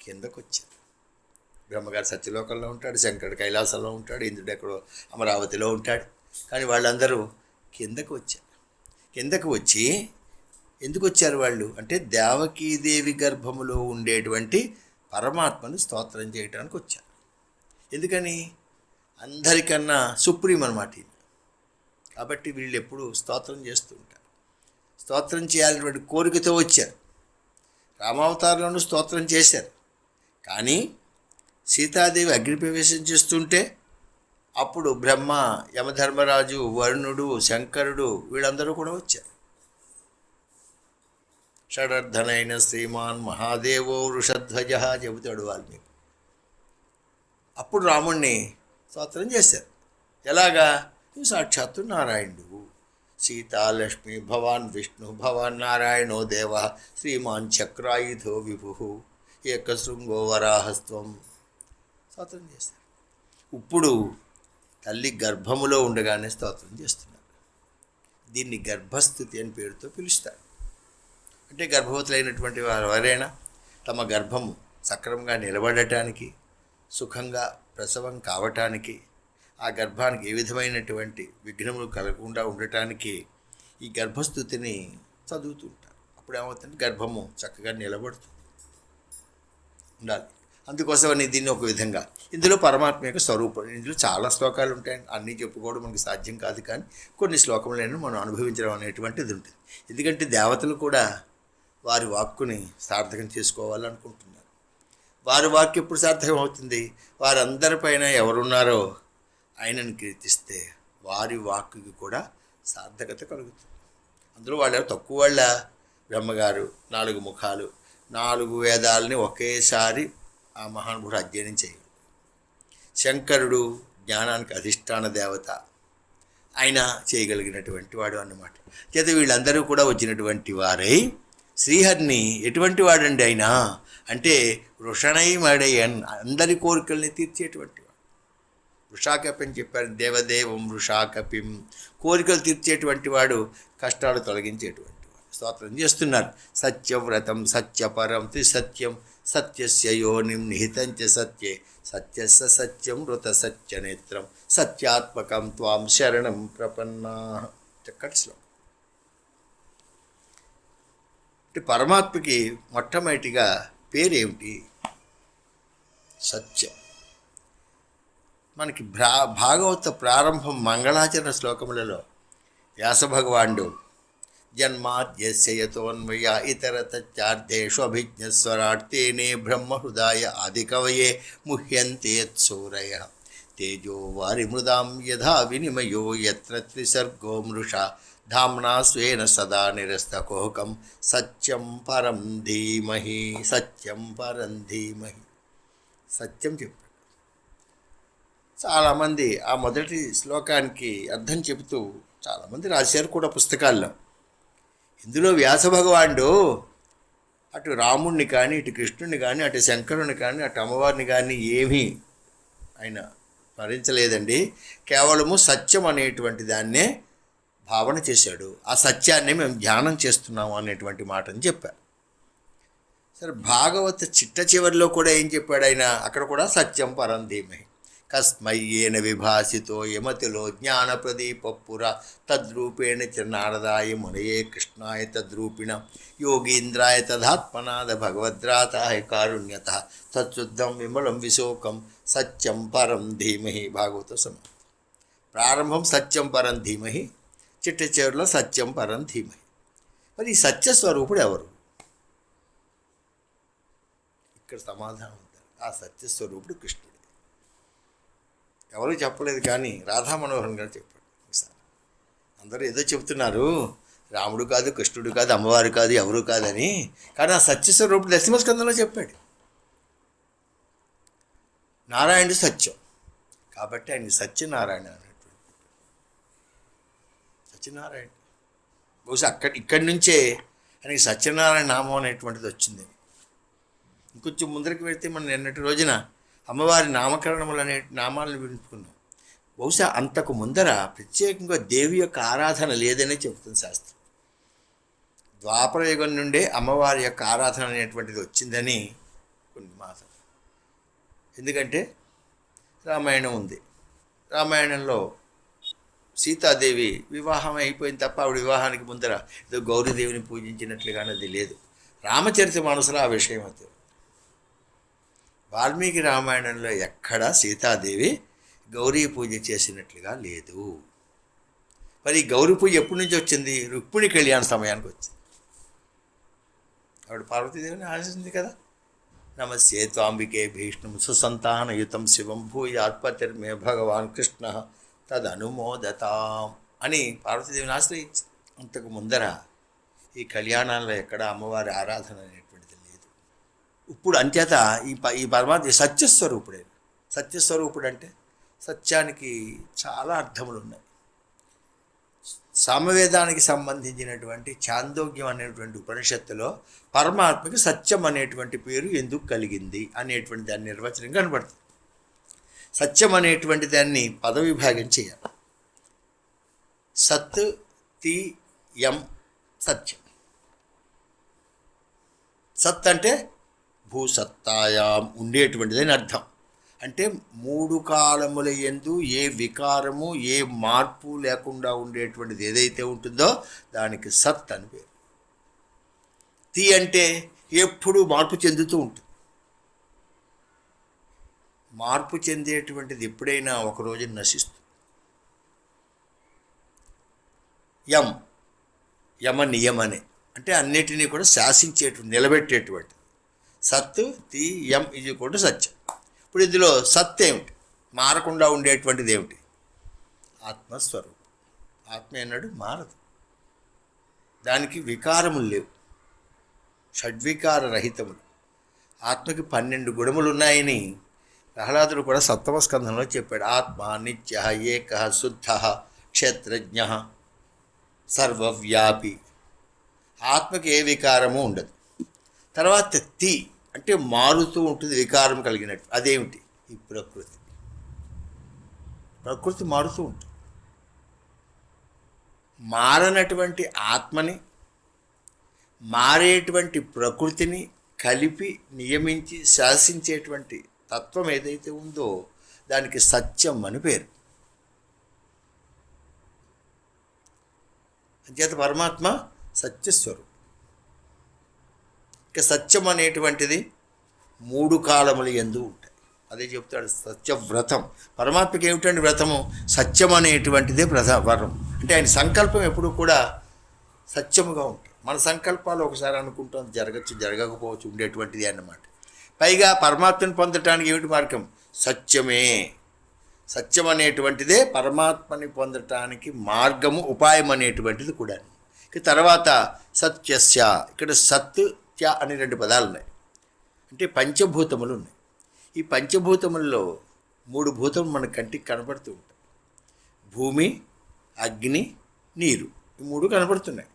కిందకు వచ్చారు. బ్రహ్మగారు సత్యలోకంలో ఉంటాడు, శంకరుడు కైలాసంలో ఉంటాడు, ఇంద్రుడు ఎక్కడో అమరావతిలో ఉంటాడు. కానీ వాళ్ళందరూ కిందకు వచ్చారు. కిందకు వచ్చి ఎందుకు వచ్చారు వాళ్ళు అంటే దేవకీదేవి గర్భములో ఉండేటువంటి పరమాత్మను స్తోత్రం చేయడానికి వచ్చారు. ఎందుకని? అందరికన్నా సుప్రీం అన్నమాట ఈయన. కాబట్టి వీళ్ళు ఎప్పుడు స్తోత్రం చేస్తూ ఉంటారు. స్తోత్రం చేయాలనేటువంటి కోరికతో వచ్చారు. రామావతారంలోనూ స్తోత్రం చేశారు. కానీ సీతాదేవి అగ్నిప్రవేశం చేస్తుంటే అప్పుడు బ్రహ్మ, యమధర్మరాజు, వరుణుడు, శంకరుడు వీళ్ళందరూ కూడా వచ్చారు. షడర్ధనైన శ్రీమాన్ మహాదేవో వృషధ్వజ చెబుతాడు వాల్మీకి. అప్పుడు రాముణ్ణి స్తోత్రం చేశారు. ఎలాగా? సాక్షాత్తు నారాయణుడు. సీతాలక్ష్మి భవాన్ విష్ణు భవాన్ నారాయణో దేవ శ్రీమాన్ చక్రాయుధో విభు ఏకశృంగో వరాహస్త్వం స్తోత్రం చేశారు. ఇప్పుడు తల్లి గర్భములో ఉండగానే స్తోత్రం చేస్తున్నారు. దీన్ని గర్భస్థుతి అని పేరుతో పిలుస్తారు. అంటే గర్భవతులైనటువంటి వారు ఎవరైనా తమ గర్భము సక్రమంగా నిలబడటానికి, సుఖంగా ప్రసవం కావటానికి, ఆ గర్భానికి ఏ విధమైనటువంటి విఘ్నములు కలగకుండా ఉండటానికి ఈ గర్భస్థుతిని చదువుతూ ఉంటారు. అప్పుడు ఏమవుతుంది? గర్భము చక్కగా నిలబడుతుంది ఉండాలి. అందుకోసమని దీన్ని ఒక విధంగా ఇందులో పరమాత్మ యొక్క స్వరూపం. ఇందులో చాలా శ్లోకాలు ఉంటాయి, అన్నీ చెప్పుకోవడం మనకి సాధ్యం కాదు. కానీ కొన్ని శ్లోకములను మనం అనుభవించడం అనేటువంటిది ఉంటుంది. ఎందుకంటే దేవతలు కూడా వారి వాక్కుని సార్థకం చేసుకోవాలనుకుంటున్నారు. వారి వాక్కు ఎప్పుడు సార్థకం అవుతుంది? వారందరిపైన ఎవరున్నారో ఆయనను కీర్తిస్తే వారి వాక్కుకి కూడా సార్థకత కలుగుతుంది. అందులో వాళ్ళు తక్కువ వాళ్ళ? బ్రహ్మగారు 4 ముఖాలు, 4 వేదాలని ఒకేసారి ఆ మహానుభుడు అధ్యయనం చేయడు. శంకరుడు జ్ఞానానికి అధిష్టాన దేవత, ఆయన చేయగలిగినటువంటి వాడు అన్నమాట. చేత వీళ్ళందరూ కూడా వచ్చినటువంటి వారై శ్రీహరిని ఎటువంటి వాడండి ఆయన అంటే వృషణై మడయన్, అందరి కోరికల్ని తీర్చేటువంటి వాడు. వృషాకపిని చెప్పారు, దేవదేవం వృషాకపిం, కోరికలు తీర్చేటువంటి వాడు, కష్టాలు తొలగించేటువంటి వాడు. స్తోత్రం చేస్తున్నారు. సత్యవ్రతం సత్యపరం త్రిసత్యం సత్యస్య యోనిం నిహితంచ సత్యే సత్యస్య సత్యం వృత సత్యనేత్రం సత్యాత్మకం త్వాం శరణం ప్రపన్నా. చక్కటి శ్లోకం. అంటే పరమాత్మకి మొట్టమొదటిగా పేరేమిటి? సత్యం. మనకి భాగవత ప్రారంభం మంగళాచరణ శ్లోకములలో వ్యాసభగవానుడు జన్మాద్యస్య యతోన్మయ ఇతరతశ్చార్థేషు అభిజ్ఞస్వరార్తేనే బ్రహ్మహృదాయ ఆదికవయే ముహ్యంతే యత్సూరయః తేజో వారిమృదాం యథా వినిమయో యత్ర త్రిసర్గో మృషా ధామ్నా స్వేన సదా నిరస్తకోహకం సత్యం పరం ధీమహి. సత్యం పరం ధీమహి. సత్యం చెప్పాడు. చాలామంది ఆ మొదటి శ్లోకానికి అర్థం చెబుతూ చాలామంది రాశారు కూడా పుస్తకాల్లో. ఇందులో వ్యాసభగవానుడు అటు రాముణ్ణి కానీ, ఇటు కృష్ణుని కానీ, అటు శంకరుని కానీ, అటు అమ్మవారిని కానీ ఏమీ ఆయన స్మరించలేదండి. కేవలము సత్యం అనేటువంటి దాన్నే భావన చేశాడు. ఆ సత్యాన్ని మేము ధ్యానం చేస్తున్నాము అనేటువంటి మాటని చెప్పారు. సరే, భాగవత చిట్ట చివరిలో కూడా ఏం చెప్పాడు ఆయన? అక్కడ కూడా సత్యం పరం ధీమహి. కస్మయ్యేన విభాసితో యమతిలో జ్ఞాన ప్రదీపపుర తద్రూపేణ చ నారదాయ మునయే కృష్ణాయ తద్రూపిణ యోగీంద్రాయ తదాత్మనాద భగవద్రాతాయ కారుణ్యత తచ్చుద్ధం విమలం విశోకం సత్యం పరం ధీమహి. భాగవత సమాప్తి. ప్రారంభం సత్యం పరం ధీమహి, చిట్ట చివరిలో సత్యం పరం ధీమహి. మరి ఈ సత్యస్వరూపుడు ఎవరు? ఇక్కడ సమాధానం ఉంది. ఆ సత్యస్వరూపుడు కృష్ణుడు. ఎవరు చెప్పలేదు, కానీ రాధా మనోహరన్ గారు చెప్పాడు. అందరూ ఏదో చెప్తున్నారు, రాముడు కాదు, కృష్ణుడు కాదు, అమ్మవారు కాదు, ఎవరు కాదని. కానీ ఆ సత్యస్వరూపుడు దశమస్కందంలో చెప్పాడు. నారాయణుడు సత్యం కాబట్టి ఆయన సత్యనారాయణ అనేటువంటి సత్యనారాయణ. బహుశా ఇక్కడి నుంచే ఆయనకి సత్యనారాయణ నామం అనేటువంటిది వచ్చింది. ఇంకొంచెం ముందరికి వెళ్తే మనం నిన్నటి రోజున అమ్మవారి నామకరణములు అనే నామాలను వినుకున్నాం. బహుశా అంతకు ముందర ప్రత్యేకంగా దేవి యొక్క ఆరాధన లేదనే చెబుతుంది శాస్త్రం. ద్వాపర యుగం నుండే అమ్మవారి యొక్క ఆరాధన అనేటువంటిది వచ్చిందని కొన్ని మాసం. ఎందుకంటే రామాయణం ఉంది. రామాయణంలో సీతాదేవి వివాహం అయిపోయింది తప్ప ఆవిడ వివాహానికి ముందర ఏదో గౌరీదేవిని పూజించినట్లుగానే అది లేదు. రామచరిత మానసులో ఆ విషయం అవుతుంది. వాల్మీకి రామాయణంలో ఎక్కడా సీతాదేవి గౌరీ పూజ చేసినట్లుగా లేదు. మరి గౌరీ పూజ ఎప్పటి నుంచి వచ్చింది? రుక్మిణి కళ్యాణ సమయానికి వచ్చింది. ఆవిడ పార్వతీదేవిని ఆశించింది కదా. నమస్తే త్వాంబికే భీష్ణుం సుసంతానయుతం శివం భూయాత్పతిర్మే భగవాన్ కృష్ణ తదనుమోదతాం అని పార్వతీదేవిని ఆశ్రయించింది. అంతకు ముందర ఈ కళ్యాణాల్లో ఎక్కడ అమ్మవారి ఆరాధన అనేటువంటిది లేదు. ఇప్పుడు అంచేత ఈ పరమాత్మ సత్యస్వరూపుడే. సత్యస్వరూపుడు అంటే సత్యానికి చాలా అర్థములు ఉన్నాయి. సామవేదానికి సంబంధించినటువంటి ఛాందోగ్యం అనేటువంటి ఉపనిషత్తులో పరమాత్మకి సత్యం అనేటువంటి పేరు ఎందుకు కలిగింది అనేటువంటి దాని నిర్వచనం కనబడుతుంది. సత్యం అనేటువంటి దాన్ని పదవిభాగం చేయాలి. సత్ తి యం సత్యం. సత్ అంటే భూసత్తాయాం ఉండేటువంటిదని అర్థం. అంటే మూడు కాలముల యందు ఏ వికారము ఏ మార్పు లేకుండా ఉండేటువంటిది ఏదైతే ఉంటుందో దానికి సత్ అని పేరు. తి అంటే ఎప్పుడూ మార్పు చెందుతూ ఉంటుంది. మార్పు చెందేటువంటిది ఎప్పుడైనా ఒకరోజు నశిస్తుంది. యం యమ నియమనే అంటే అన్నిటినీ కూడా శాసించేటువంటి నిలబెట్టేటువంటి. సత్ తి యం ఇది కూడా సత్యం. ఇప్పుడు ఇందులో సత్ ఏమిటి? మారకుండా ఉండేటువంటిది ఏమిటి? ఆత్మస్వరూపం. ఆత్మ అన్నాడు మారదు, దానికి వికారములు లేవు, షడ్వికార రహితములు. ఆత్మకి 12 గుణములు ఉన్నాయని ప్రహ్లాదుడు కూడా సప్తమ స్కంధంలో చెప్పాడు. ఆత్మ నిత్య ఏక శుద్ధ క్షేత్రజ్ఞ సర్వవ్యాపి. ఆత్మకి ఏ వికారము ఉండదు. తర్వాత తి అంటే మారుతూ ఉంటుంది, వికారం కలిగినట్టు. అదేమిటి? ఈ ప్రకృతి. ప్రకృతి మారుతూ ఉంటుంది. మారనటువంటి ఆత్మని మారేటువంటి ప్రకృతిని కలిపి నియమించి శాసించేటువంటి తత్వం ఏదైతే ఉందో దానికి సత్యం అని పేరు. అంచేత పరమాత్మ సత్యస్వరూపం. ఇక సత్యం అనేటువంటిది 3 కాలములు యందు ఉంటాయి. అదే చెప్తాడు సత్యవ్రతం. పరమాత్మకి ఏమిటండి వ్రతము? సత్యం అనేటువంటిదే వరం. అంటే ఆయన సంకల్పం ఎప్పుడు కూడా సత్యముగా ఉంటుంది. మన సంకల్పాలు ఒకసారి అనుకుంటాం, జరగచ్చు జరగకపోవచ్చు, ఉండేటువంటిది అన్నమాట. పైగా పరమాత్మను పొందటానికి ఏమిటి మార్గం? సత్యమే. సత్యం అనేటువంటిదే పరమాత్మని పొందటానికి మార్గము, ఉపాయం అనేటువంటిది కూడా. ఇక తర్వాత సత్యస్య, ఇక్కడ సత్ త్య అని 2 పదాలు ఉన్నాయి. అంటే పంచభూతములు ఉన్నాయి. ఈ పంచభూతములలో 3 భూతములు మన కంటికి కనపడుతూ ఉంటాయి. భూమి, అగ్ని, నీరు. ఈ 3 కనపడుతున్నాయి.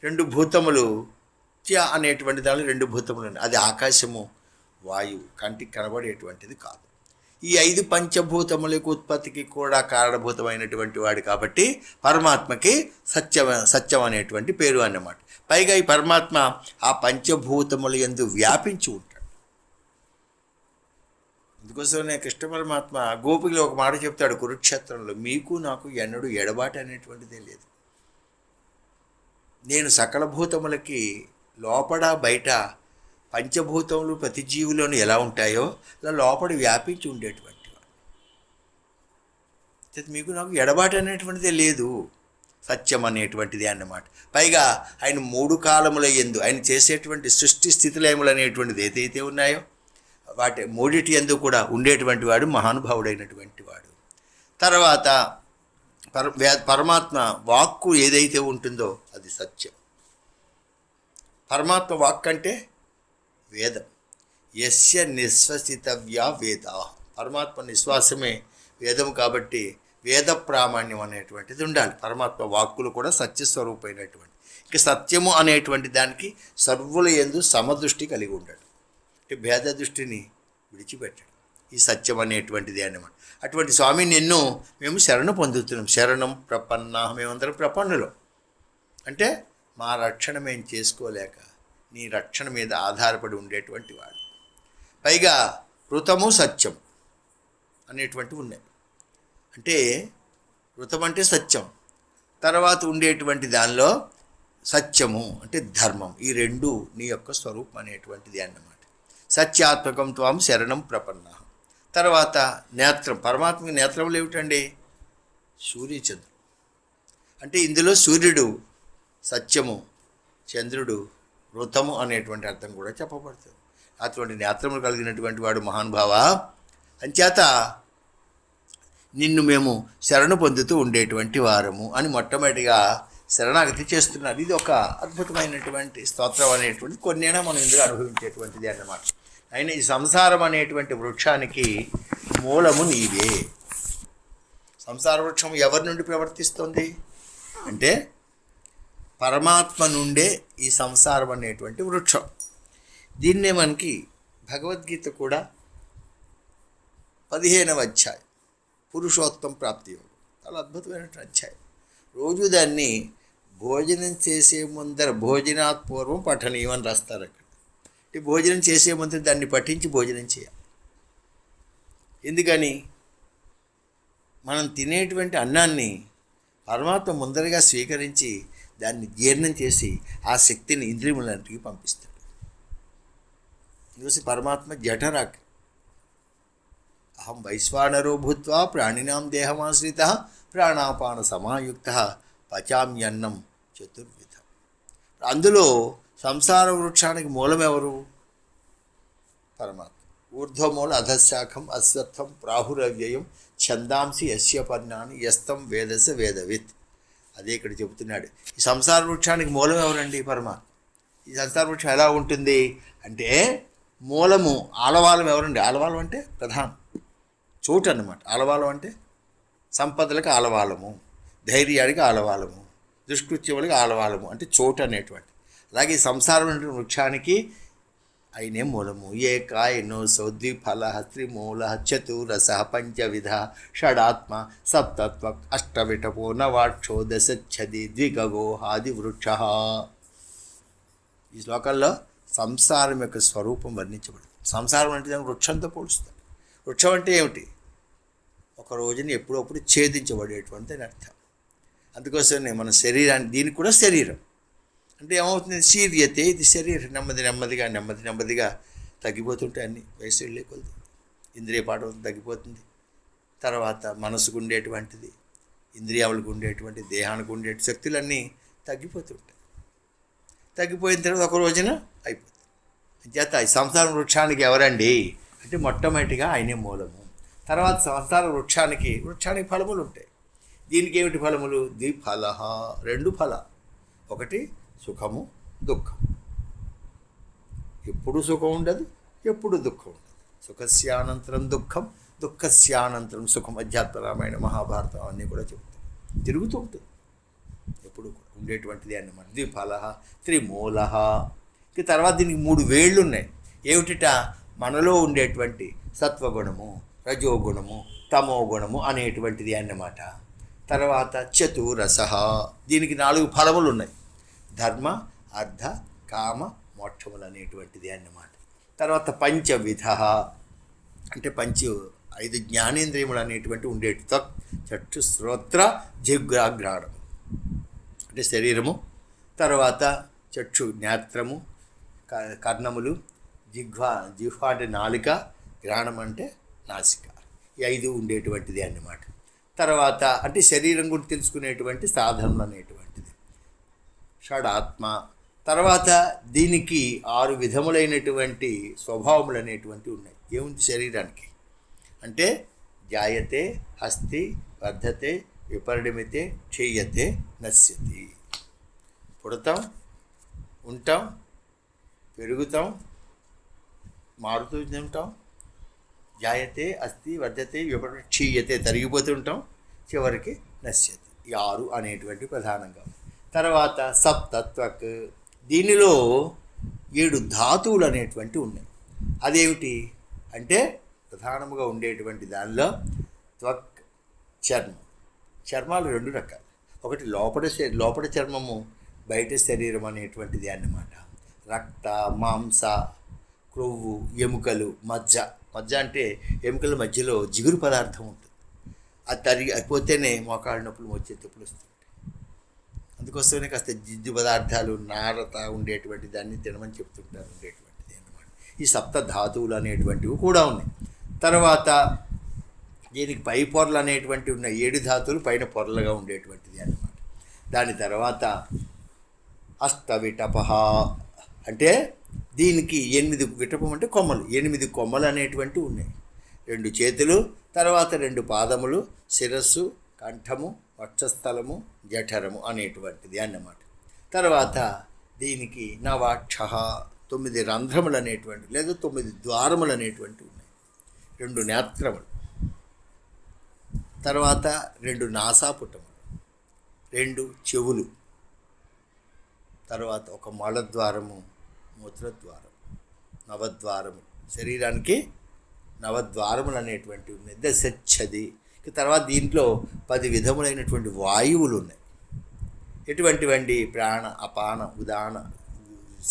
2 భూతములు త్య అనేటువంటి దానిలో 2 భూతములు ఉన్నాయి. అది ఆకాశము, వాయువు. కంటికి కనబడేటువంటిది కాదు. ఈ 5 పంచభూతములకు ఉత్పత్తికి కూడా కారణభూతమైనటువంటి వాడు కాబట్టి పరమాత్మకి సత్యం అనేటువంటి పేరు అన్నమాట. పైగా ఈ పరమాత్మ ఆ పంచభూతముల యందు వ్యాపించి ఉంటాడు. అందుకోసమే కృష్ణ పరమాత్మ గోపికలో ఒక మాట చెప్తాడు కురుక్షేత్రంలో, మీకు నాకు ఎన్నడూ ఎడబాటు అనేటువంటిదే లేదు. నేను సకల భూతములకి లోపల బయట పంచభూతములు ప్రతి జీవిలోనూ ఎలా ఉంటాయో అలా లోపల వ్యాపించి ఉండేటువంటి వాడు. మీకు నాకు ఎడబాటు అనేటువంటిదే లేదు. సత్యం అనేటువంటిది అన్నమాట. పైగా ఆయన 3 కాలముల యందు ఆయన చేసేటువంటి సృష్టి స్థితిలయములు అనేటువంటిది ఏదైతే ఉన్నాయో వాటి మూడిటి యందు కూడా ఉండేటువంటి వాడు మహానుభావుడైనటువంటి వాడు. తర్వాత పరమాత్మ వాక్కు ఏదైతే ఉంటుందో అది సత్యం. పరమాత్మ వాక్ అంటే వేదం. యస్య నిశ్వసితవ్యా వేదా, పరమాత్మ నిశ్వాసమే వేదము కాబట్టి వేద ప్రామాణ్యం అనేటువంటిది ఉండాలి. పరమాత్మ వాక్కులు కూడా సత్యస్వరూపమైనటువంటి. ఇక సత్యము అనేటువంటి దానికి సర్వుల యందు సమదృష్టి కలిగి ఉండడు, అంటే భేద దృష్టిని విడిచిపెట్టడం. ఈ సత్యం అనేటువంటిది అన్నమాట. అటువంటి స్వామి నిన్ను మేము శరణు పొందుతున్నాం. శరణం ప్రపన్న, మేమందరం ప్రపన్నులం. అంటే మా రక్షణ మేము చేసుకోలేక నీ రక్షణ మీద ఆధారపడి ఉండేటువంటి వాడు. పైగా ఋతము సత్యం అనేటువంటివి ఉన్నాయి. అంటే ఋతం అంటే సత్యం, తర్వాత ఉండేటువంటి దానిలో సత్యము అంటే ధర్మం. ఈ రెండు నీ యొక్క స్వరూపం అనేటువంటిది అన్నమాట. సత్యాత్మకం త్వం శరణం ప్రపన్న. తర్వాత నేత్రం, పరమాత్మకి నేత్రములు ఏమిటండి? సూర్యచంద్రుడు. అంటే ఇందులో సూర్యుడు సత్యము, చంద్రుడు ఋతము అనేటువంటి అర్థం కూడా చెప్పబడుతుంది. అటువంటి నేత్రములు కలిగినటువంటి వాడు మహానుభావ. అంచేత నిన్ను మేము శరణు పొందుతూ ఉండేటువంటి వారము అని మొట్టమొదటిగా శరణాగతి చేస్తున్నారు. ఇది ఒక అద్భుతమైనటువంటి స్తోత్రం అనేటువంటి కొన్నైనా మనం ఇందులో అనుభవించేటువంటిది అన్నమాట. అయినా ఈ సంసారం అనేటువంటి వృక్షానికి మూలము నీవే. సంసార వృక్షం ఎవరి నుండి ప్రవర్తిస్తుంది అంటే పరమాత్మ నుండే ఈ సంసారం అనేటువంటి వృక్షం. దీన్నే మనకి భగవద్గీత కూడా 15వ అధ్యాయం పురుషోత్తం ప్రాప్తి యోగం చాలా అద్భుతమైనటువంటి అధ్యాయం. రోజు దాన్ని భోజనం చేసే ముందర భోజనాత్ పూర్వం పఠనీయం అని రాస్తారు అక్కడ. అంటే భోజనం చేసే ముందర దాన్ని పఠించి భోజనం చేయాలి. ఎందుకని? మనం తినేటువంటి అన్నాన్ని పరమాత్మ ముందరగా స్వీకరించి దాన్ని జీర్ణం చేసి ఆ శక్తిని ఇంద్రియములంటికి పంపిస్తాడు. చూసి పరమాత్మ జఠరాక్ అహం వైశ్వానరో భూత్వా ప్రాణినాం దేహమాశ్రిత ప్రాణాపాన సమాయుక్త పచామ్యన్నం చతుర్విధం. అందులో సంసార వృక్షానికి మూలం ఎవరు? పరమాత్మ. ఊర్ధ్వమూల అధశాఖం అశ్వత్థం ప్రాహురవ్యయం ఛందాంసి యస్య పర్ణాని యస్తం వేదస వేదవిత్. అదే ఇక్కడ చెబుతున్నాడు. ఈ సంసార వృక్షానికి మూలం ఎవరండి? పరమాత్మ. ఈ సంసార వృక్షం ఎలా ఉంటుంది అంటే మూలము ఆలవాలం ఎవరండి? ఆలవాలం అంటే ప్రధానం, చోటు అన్నమాట. ఆలవాలం అంటే సంపదలకు ఆలవాలము, ధైర్యానికి ఆలవాలము, దుష్కృత్యములకు ఆలవాలము అంటే చోటు అనేటువంటి. అలాగే సంసారం వృక్షానికి అయినే మూలము. ఏకాయనో సౌద్విఫల త్రిమూల చతురస పంచవిధ షడాత్మ సప్తత్వ అష్టవిటపో నవాక్షో దశచ్చది ద్విగగో ఆది వృక్ష. ఈ శ్లోకాల్లో సంసారం యొక్క స్వరూపం వర్ణించబడింది. సంసారం అంటే దాన్ని వృక్షంతో పోలుస్తాడు. వృక్షం అంటే ఏమిటి? ఒక రోజుని ఎప్పుడప్పుడు ఛేదించబడేటువంటి అని అర్థం. అందుకోసమే మన శరీరాన్ని, దీనికి కూడా శరీరం అంటే ఏమవుతుంది? శీర్యతే, ఇది శరీరం నెమ్మదిగా తగ్గిపోతుంటే అన్ని వయసు వెళ్ళే కొద్ది ఇంద్రియ పాఠం తగ్గిపోతుంది. తర్వాత మనసుకు ఉండేటువంటిది, ఇంద్రియాలకు ఉండేటువంటి, దేహానికి ఉండే శక్తులన్నీ తగ్గిపోతుంటాయి. తగ్గిపోయిన తర్వాత ఒక రోజున అయిపోతుంది. అంచేత ఈ సంసార వృక్షానికి ఎవరండి అంటే మొట్టమొదటిగా ఆయనే మూలము. తర్వాత సంసార వృక్షానికి ఫలములు ఉంటాయి. దీనికి ఏమిటి ఫలములు? ద్విఫల, 2 ఫల. ఒకటి సుఖము, దుఃఖం. ఎప్పుడు సుఖం ఉండదు, ఎప్పుడు దుఃఖం ఉండదు. సుఖస్యానంతరం దుఃఖం, దుఃఖస్యానంతరం సుఖం. అధ్యాత్మ రామాయణ మహాభారతం అన్నీ కూడా చెబుతాయి. తిరుగుతూ ఉంటుంది ఎప్పుడు కూడా ఉండేటువంటిది అన్నమాట. ద్విఫల త్రిమూల. ఇక తర్వాత దీనికి 3 వేళ్ళు ఉన్నాయి. ఏమిటిట? మనలో ఉండేటువంటి సత్వగుణము, రజోగుణము, తమో గుణము అనేటువంటిది అన్నమాట. తర్వాత చతురస, దీనికి 4 ఫలములు ఉన్నాయి. ధర్మ, అర్థ, కామ, మోక్షములు అనేటువంటిది అన్నమాట. తర్వాత పంచవిధ అంటే 5 జ్ఞానేంద్రియములు అనేటువంటి ఉండేటి. చక్షు శ్రోత్ర జిహ్వాఘ్రాణము అంటే శరీరము, తర్వాత చక్షు నేత్రము, కర్ణములు, జిహ్వ అంటే నాలిక, ఘ్రాణం అంటే నాసిక. ఈ 5 ఉండేటువంటిది అన్నమాట. తర్వాత అంటే శరీరం గురించి తెలుసుకునేటువంటి సాధనలు అనేటువంటిది షడాత్మ. తర్వాత దీనికి 6 విధములైనటువంటి స్వభావములు అనేటువంటివి ఉన్నాయి. ఏముంది శరీరానికి అంటే జాయతే, హస్తి, వర్ధతే, విపరిణమితే, క్షీయతే, నశ్యతి. పుడతాం, ఉంటాం, పెరుగుతాం, మారుతూ ఉంటాం. జాయతే, అస్థి, వర్ధతే, క్షీయతే, తరిగిపోతూ ఉంటాం, చివరికి నశ్యతి. ఈ 6 అనేటువంటి ప్రధానంగా. తర్వాత సప్తత్వక్, దీనిలో 7 ధాతువులు అనేటువంటివి ఉన్నాయి. అదేమిటి అంటే ప్రధానముగా ఉండేటువంటి దానిలో త్వక్, చర్మం. చర్మాలు 2 రకాలు. ఒకటి లోపల చర్మము, బయట శరీరం అనేటువంటిది అన్నమాట. రక్త, మాంస, క్రొవ్వు, ఎముకలు, మజ్జ. మజ్జ అంటే ఎముకల మధ్యలో జిగురు పదార్థం ఉంటుంది. అది తరిగిపోతేనే మోకాళ్ళ నొప్పులు, వచ్చే నొప్పులు వస్తుంటాయి. అందుకోసమే కాస్త జిడ్డు పదార్థాలు, నారత ఉండేటువంటి దాన్ని తినమని చెప్తుంటారు ఉండేటువంటిది అన్నమాట. ఈ సప్త ధాతువులు అనేటువంటివి కూడా ఉన్నాయి. తర్వాత దీనికి పై పొరలు అనేటువంటివి ఉన్నాయి. 7 ధాతువులు పైన పొరలుగా ఉండేటువంటిది అన్నమాట. దాని తర్వాత అష్టవిటపహ అంటే దీనికి 8 విటపం అంటే కొమ్మలు, 8 కొమ్మలు అనేటువంటివి ఉన్నాయి. 2 చేతులు, తర్వాత 2 పాదములు, శిరస్సు, కంఠము, వక్షస్థలము, జఠరము అనేటువంటిది అన్నమాట. తర్వాత దీనికి నవాక్ష 9 రంధ్రములు అనేటువంటి లేదా 9 ద్వారములు అనేటువంటివి ఉన్నాయి. 2 నేత్రములు, తర్వాత 2 నాసాపుటములు, 2 చెవులు, తర్వాత ఒక మలద్వారము, మూత్రద్వారం, నవద్వారము. శరీరానికి 9 ద్వారములు అనేటువంటివి ఉన్నాయి. దశచ్చది. తర్వాత దీంట్లో 10 విధములైనటువంటి వాయువులు ఉన్నాయి. ఎటువంటివండి? ప్రాణ, అపాన, ఉదాన,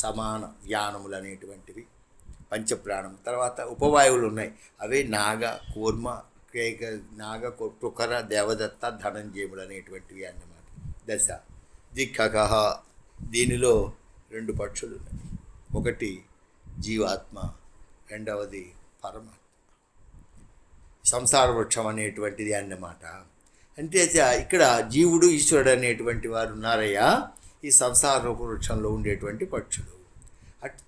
సమాన, వ్యానములు అనేటువంటివి పంచప్రాణం. తర్వాత ఉపవాయువులు ఉన్నాయి. అవే నాగ, కూర్మ, కేక, నాగ, టుకర, దేవదత్త, ధనంజయములు అనేటువంటివి అన్నమాట. దశ దిక్కక, దీనిలో 2 పక్షులు ఉన్నాయి. ఒకటి జీవాత్మ, రెండవది పరమాత్మ. సంసార వృక్షం అనేటువంటిది అన్నమాట. అంటే ఇక్కడ జీవుడు, ఈశ్వరుడు అనేటువంటి వారు ఉన్నారయ్యా ఈ సంసార వృక్షంలో ఉండేటువంటి పక్షులు. అటు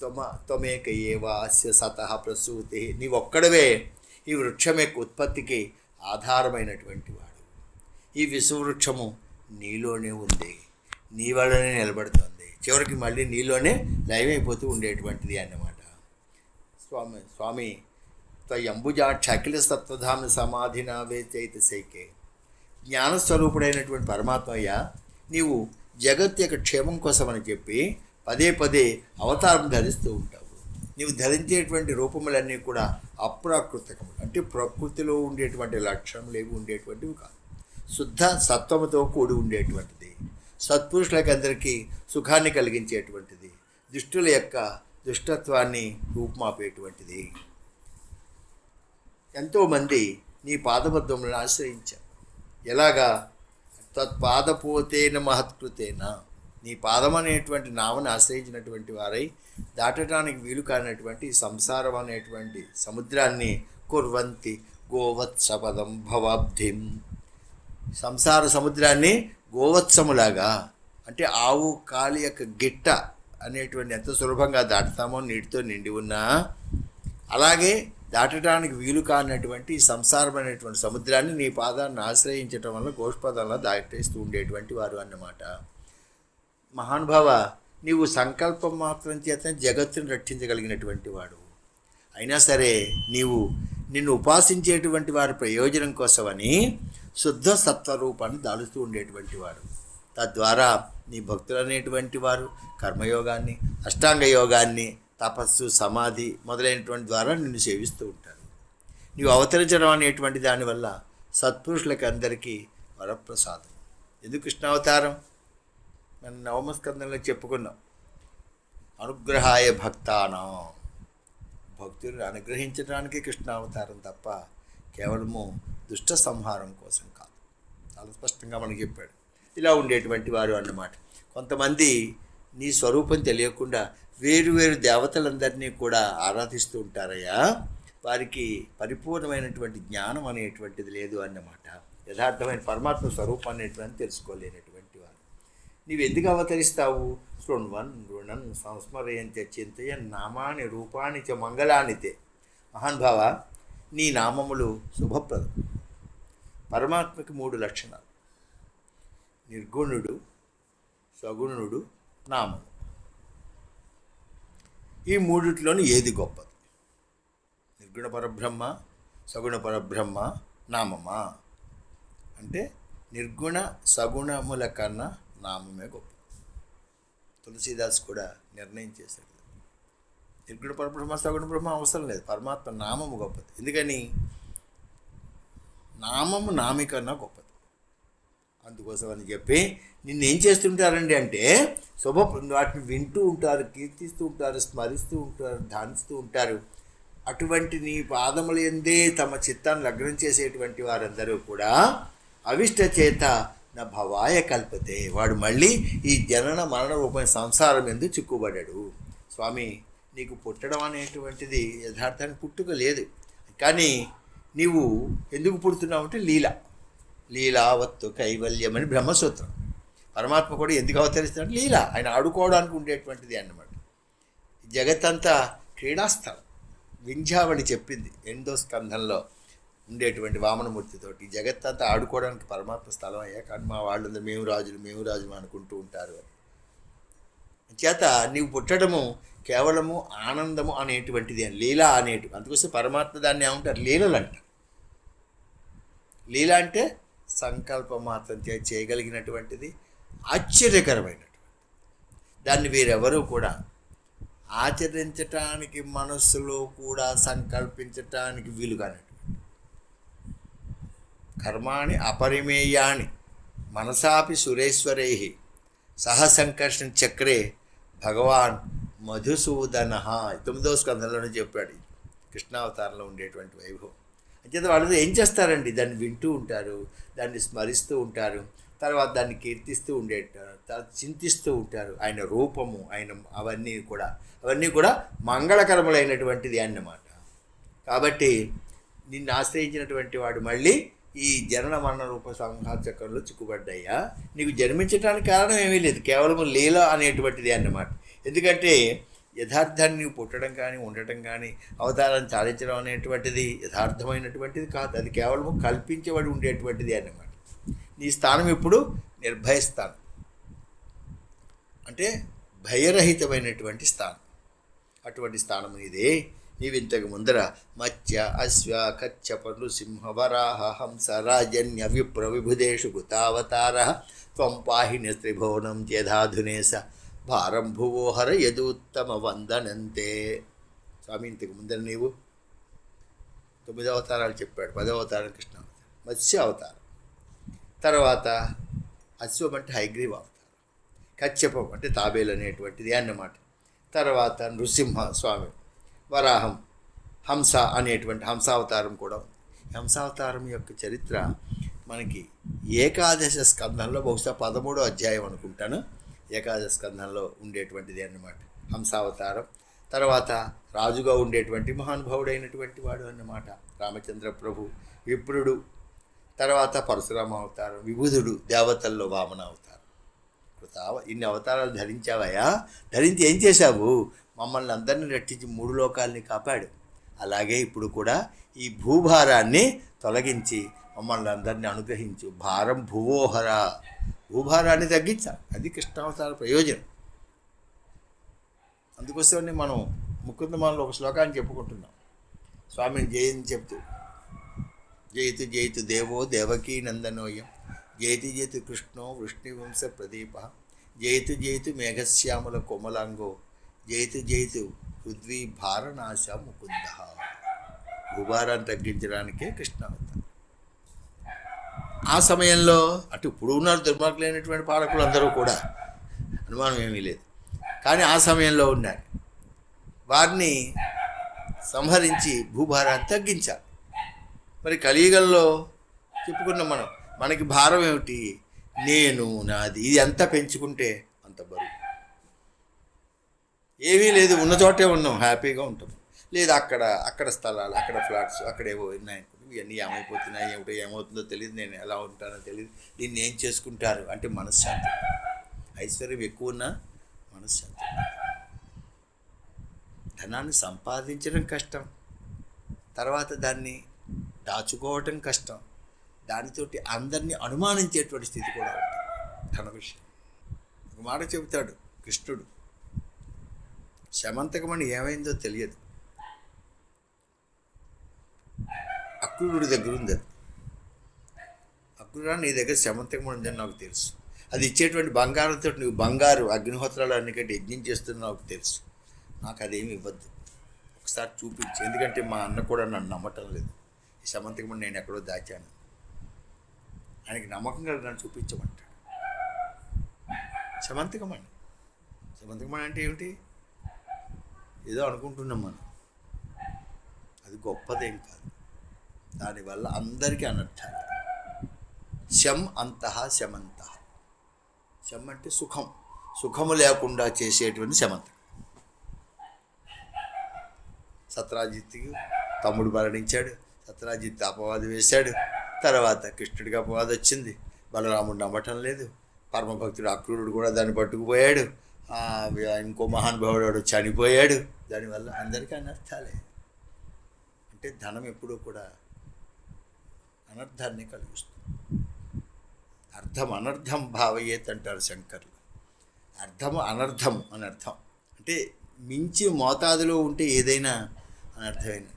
త్వమేక ఏవ అస్య సతః ప్రసూతి, నీవొక్కడవే ఈ వృక్షం యొక్క ఉత్పత్తికి ఆధారమైనటువంటి వాడు. ఈ విశ్వవృక్షము నీలోనే ఉంది, నీ వల్లనే నిలబడుతుంది, చివరికి మళ్ళీ నీలోనే లయమైపోతూ ఉండేటువంటిది అన్నమాట. స్వామి త్వయంబుజాక్ష అఖిల సత్వధామ సమాధినా వేచైతసైకే. జ్ఞానస్వరూపుడైనటువంటి పరమాత్మయ్య, నీవు జగత్ యొక్క క్షేమం కోసమని చెప్పి పదే పదే అవతారం ధరిస్తూ ఉంటావు. నీవు ధరించేటువంటి రూపములన్నీ కూడా అప్రాకృతికములు, అంటే ప్రకృతిలో ఉండేటువంటి లక్షణములు ఏవి ఉండేటువంటివి కాదు. శుద్ధ సత్వముతో కూడి ఉండేటువంటిది, సత్పురుషులకి అందరికీ సుఖాన్ని కలిగించేటువంటిది, దుష్టుల యొక్క దుష్టత్వాన్ని రూపుమాపేటువంటిది. ఎంతోమంది నీ పాదబద్ధములను ఆశ్రయించారు. ఎలాగా? తత్పాదపోతేన మహత్కృతేన, నీ పాదం అనేటువంటి నామని ఆశ్రయించినటువంటి వారై దాటడానికి వీలు కానటువంటి సంసారం అనేటువంటి సముద్రాన్ని కుర్వంతి గోవత్సపదం భవాబ్ధిం. సంసార సముద్రాన్ని గోవత్సములాగా, అంటే ఆవు కాలి యొక్క గిట్ట అనేటువంటి ఎంత సులభంగా దాటుతామో నీటితో నిండి ఉన్నా, అలాగే దాటడానికి వీలు కానటువంటి సంసారం అనేటువంటి సముద్రాన్ని నీ పాదాన్ని ఆశ్రయించటం వల్ల గోష్పదంలో దాటేస్తూ ఉండేటువంటి వారు అన్నమాట. మహానుభావ, నీవు సంకల్పం మాత్రం చేత జగత్తును రక్షించగలిగినటువంటి వాడు. అయినా సరే నిన్ను ఉపాసించేటువంటి వారి ప్రయోజనం కోసమని శుద్ధ సత్వరూపాన్ని దాలుస్తూ ఉండేటువంటి వాడు. తద్వారా నీ భక్తులు అనేటువంటి వారు కర్మయోగాన్ని, అష్టాంగ యోగాన్ని, తపస్సు, సమాధి మొదలైనటువంటి ద్వారా నిన్ను సేవిస్తూ ఉంటారు. నీవు అవతరించడం అనేటువంటి దానివల్ల సత్పురుషులకి అందరికీ వరప్రసాదం. ఎందుకు కృష్ణావతారం? మనం నవమస్కందంలో చెప్పుకున్నాం. అనుగ్రహాయ భక్తానం, భక్తులను అనుగ్రహించడానికి కృష్ణావతారం తప్ప కేవలము దుష్ట సంహారం కోసం కాదు. చాలా స్పష్టంగా మనకి చెప్పాడు. ఇలా ఉండేటువంటి వారు అన్నమాట. కొంతమంది నీ స్వరూపం తెలియకుండా వేరు వేరు దేవతలందరినీ కూడా ఆరాధిస్తూ ఉంటారయ్యా. వారికి పరిపూర్ణమైనటువంటి జ్ఞానం అనేటువంటిది లేదు అన్నమాట. యథార్థమైన పరమాత్మ స్వరూపాన్ని ఎటువంటి తెలుసుకోలేనటువంటి వారు. నీవు ఎందుకు అవతరిస్తావు? శృణ్వన్ రుణన్ సంస్మరయంతే చింతయన్ నామాని రూపాన్ని చ మంగళానితే. మహానుభావ, నీ నామములు శుభప్రదం. పరమాత్మకి 3 లక్షణాలు: నిర్గుణుడు, సగుణుడు, నామము. ఈ మూడిట్లోని ఏది గొప్పది? నిర్గుణ పరబ్రహ్మ, సగుణ పరబ్రహ్మ, నామమా అంటే నిర్గుణ సగుణముల కన్నా నామమే గొప్ప. తులసీదాస్ కూడా నిర్ణయం చేశాడు, నిర్గుణ పరబ్రహ్మ సగుణ బ్రహ్మ అవసరం లేదు, పరమాత్మ నామము గొప్పది. ఎందుకని? నామము నామి కన్నా గొప్పది. అందుకోసం అని చెప్పి నిన్నేం చేస్తుంటారండి అంటే వాటిని వింటూ ఉంటారు, కీర్తిస్తూ ఉంటారు, స్మరిస్తూ ఉంటారు, ధ్యానిస్తూ ఉంటారు. అటువంటి నీ పాదముల యందే తమ చిత్తాన్ని లగ్నం చేసేటువంటి వారందరూ కూడా అవిష్ట చేత నా భవాయ కల్పతే. వాడు మళ్ళీ ఈ జనన మరణ రూపమైన సంసారం ఎందుకు చిక్కుబడ్డాడు. స్వామి, నీకు పుట్టడం అనేటువంటిది యథార్థానికి పుట్టుక లేదు, కానీ నీవు ఎందుకు పుడుతున్నావు అంటే లీలావత్తు కైవల్యం అని బ్రహ్మసూత్రం. పరమాత్మ కూడా ఎందుకు అవతరిస్తున్నాడు? లీల, ఆయన ఆడుకోవడానికి ఉండేటువంటిది అన్నమాట. జగత్తంతా క్రీడాస్థలం. వింధ్యావళి చెప్పింది 8వ స్కంధంలో ఉండేటువంటి వామనమూర్తితోటి, జగత్తంతా ఆడుకోవడానికి పరమాత్మ స్థలం అయ్యా, కానీ మా వాళ్ళందరూ మేము రాజులు అనుకుంటూ ఉంటారు అని. చేత నీవు పుట్టడము కేవలము ఆనందము అనేటువంటిది అని, లీల అనేటివి. అందుకోసం పరమాత్మ దాన్ని ఏమంటారు? లీలలు అంటారు. లీల అంటే సంకల్పం మాత్రం చేయగలిగినటువంటిది, ఆశ్చర్యకరమైనటువంటి. దాన్ని వీరెవరూ కూడా ఆచరించటానికి మనస్సులో కూడా సంకల్పించటానికి వీలుగానటువంటి కర్మాణి అపరిమేయాని మనసాపి సురేశ్వరై సహసంకర్షణ చక్రే భగవాన్ మధుసూదన. 9వ స్కంధంలోనే చెప్పాడు కృష్ణావతారంలో ఉండేటువంటి వైభవం. అంచేత వాళ్ళు ఏం చేస్తారండి? దాన్ని వింటూ ఉంటారు, దాన్ని స్మరిస్తూ ఉంటారు, తర్వాత దాన్ని కీర్తిస్తూ ఉండేటారు, తర్వాత చింతిస్తూ ఉంటారు. ఆయన రూపము, ఆయన అవన్నీ కూడా మంగళకరములైనటువంటిది అన్నమాట. కాబట్టి నిన్ను ఆశ్రయించినటువంటి వాడు మళ్ళీ ఈ జనన మరణ రూప సంహార చక్రంలో చిక్కుబడ్డాయా. నీకు జన్మించడానికి కారణం ఏమీ లేదు, కేవలం లీల అనేటువంటిది అన్నమాట. ఎందుకంటే యథార్థాన్ని నీవు పుట్టడం కానీ ఉండటం కానీ అవతారాన్ని చాలించడం అనేటువంటిది యథార్థమైనటువంటిది కాదు, అది కేవలం కల్పించబడి ఉండేటువంటిది అన్నమాట. నీ స్థానం ఇప్పుడు నిర్భయస్థానం, అంటే భయరహితమైనటువంటి స్థానం. అటువంటి స్థానం ఇదే. నీవు ఇంతకు ముందర మత్స్య అశ్వ కచ్చపలు సింహ వరాహ హంస రాజన్య విప్ర విభుదేషు కృతావతార త్వం పాహిని త్రిభువనం చేధాధునేశ భారం భువోహర యదూత్తమ వందనంతే. స్వామి, ఇంతకు ముందర నీవు 9 అవతారాలు చెప్పాడు. 10వ అవతారం కృష్ణ అవతారం, మత్స్య అవతారం, తర్వాత అశ్వం అంటే హైగ్రీవ అవతారం, కచ్చపం అంటే తాబేలు అనేటువంటిది అన్నమాట. తర్వాత నృసింహ స్వామి, వరాహం, హంస అనేటువంటి హంసావతారం కూడా ఉంది. హంసావతారం యొక్క చరిత్ర మనకి ఏకాదశ స్కంధంలో బహుశా 13వ అధ్యాయం అనుకుంటాను, ఏకాదశ స్కంధంలో ఉండేటువంటిది అన్నమాట హంసావతారం. తర్వాత రాజుగా ఉండేటువంటి మహానుభావుడైనటువంటి వాడు అన్నమాట రామచంద్ర ప్రభు, విప్రుడు, తర్వాత పరశురామ అవతారం, విభుధుడు, దేవతల్లో వామన అవతారం. ఇన్ని అవతారాలు ధరించావయ్యా, ధరించి ఏం చేశావు? మమ్మల్ని అందరినీ రక్షించి 3 లోకాలని కాపాడు. అలాగే ఇప్పుడు కూడా ఈ భూభారాన్ని తొలగించి మమ్మల్ని అందరినీ అనుగ్రహించు. భారం భువోహర, భూభారాన్ని తగ్గించాలి, అది కృష్ణావతార ప్రయోజనం. అందుకోసమని మనం ముకుందమాలలో ఒక శ్లోకాన్ని చెప్పుకుంటున్నాం. స్వామిని జయని చెప్తూ, జయతు జయతు దేవో దేవకీ నందనోయం, జయతు జయతు కృష్ణో వృష్ణివంశ ప్రదీప, జయతు జయతు మేఘశ్యాముల కోమలాంగో, జయతు జయతు పృథ్వీ భారనాశ ముకుంద. భూభారాన్ని తగ్గించడానికే కృష్ణావతారం. ఆ సమయంలో అటు ఇప్పుడు ఉన్నారు దుర్మార్గులైనటువంటి పాలకులు అందరూ కూడా, అనుమానం ఏమీ లేదు, కానీ ఆ సమయంలో ఉన్నారు. వారిని సంహరించి భూభారాన్ని తగ్గించాలి. మరి కలియుగంలో చెప్పుకున్నాం మనం, మనకి భారం ఏమిటి? నేను నాది, ఇది ఎంత పెంచుకుంటే అంత బరువు. ఏమీ లేదు, ఉన్న చోటే ఉన్నాం, హ్యాపీగా ఉంటాం. లేదు అక్కడ స్థలాలు, అక్కడ ఫ్లాట్స్, అక్కడేవో ఉన్నాయనుకుంటే ఇవన్నీ ఏమైపోతున్నాయి, ఏమిటో ఏమవుతుందో తెలియదు, నేను ఎలా ఉంటానో తెలియదు, దీన్ని ఏం చేసుకుంటారు అంటే మనశ్శాంతి. ఐశ్వర్యం ఎక్కువ ఉన్నా మనశ్శాంతి. ధనాన్ని సంపాదించడం కష్టం, తర్వాత దాన్ని దాచుకోవటం కష్టం, దానితోటి అందరినీ అనుమానించేటువంటి స్థితి కూడా ఉంటుంది ధన విషయం. ఒక మాట చెబుతాడు కృష్ణుడు, శమంతకమణి ఏమైందో తెలియదు, అక్రూరుడి దగ్గర ఉంది. అది అక్రూరా, నీ దగ్గర శమంతకమణి ఉందని నాకు తెలుసు, అది ఇచ్చేటువంటి బంగారంతో నువ్వు బంగారు అగ్నిహోత్రాలు అన్నికంటే యజ్ఞం చేస్తున్నా నాకు తెలుసు, నాకు అదేమి ఇవ్వద్దు, ఒకసారి చూపించు, ఎందుకంటే మా అన్న కూడా నన్ను నమ్మటం లేదు, ఈ శమంతకమణి నేను ఎక్కడో దాచాను, ఆయనకి నమ్మకం కలిగి నన్ను చూపించమంటాడు. శమంతకమణి అంటే ఏమిటి? ఏదో అనుకుంటున్నాం మనం, అది గొప్పదేం కాదు, దానివల్ల అందరికీ అనర్థాలు. శం అంతః శమంతః. శం అంటే సుఖం, సుఖము లేకుండా చేసేటువంటి శమంతకం. సత్రాజిత్తుకి తమ్ముడు మరణించాడు, సత్రాజిత్ అపవాదు వేశాడు, తర్వాత కృష్ణుడికి అపవాదు వచ్చింది, బలరాముడు నమ్మటం లేదు, పరమభక్తుడు అక్రూరుడు కూడా దాన్ని పట్టుకుపోయాడు, ఇంకో మహానుభావుడు చనిపోయాడు, దానివల్ల అందరికీ అనర్థాలే. అంటే ధనం ఎప్పుడూ కూడా అనర్థాన్ని కలిగిస్తుంది. అర్థం అనర్థం భావయేత్ అంటారు శంకర్లు. అర్థము అనర్థం అని అర్థం, అంటే మించి మోతాదులో ఉంటే ఏదైనా అనర్థమైన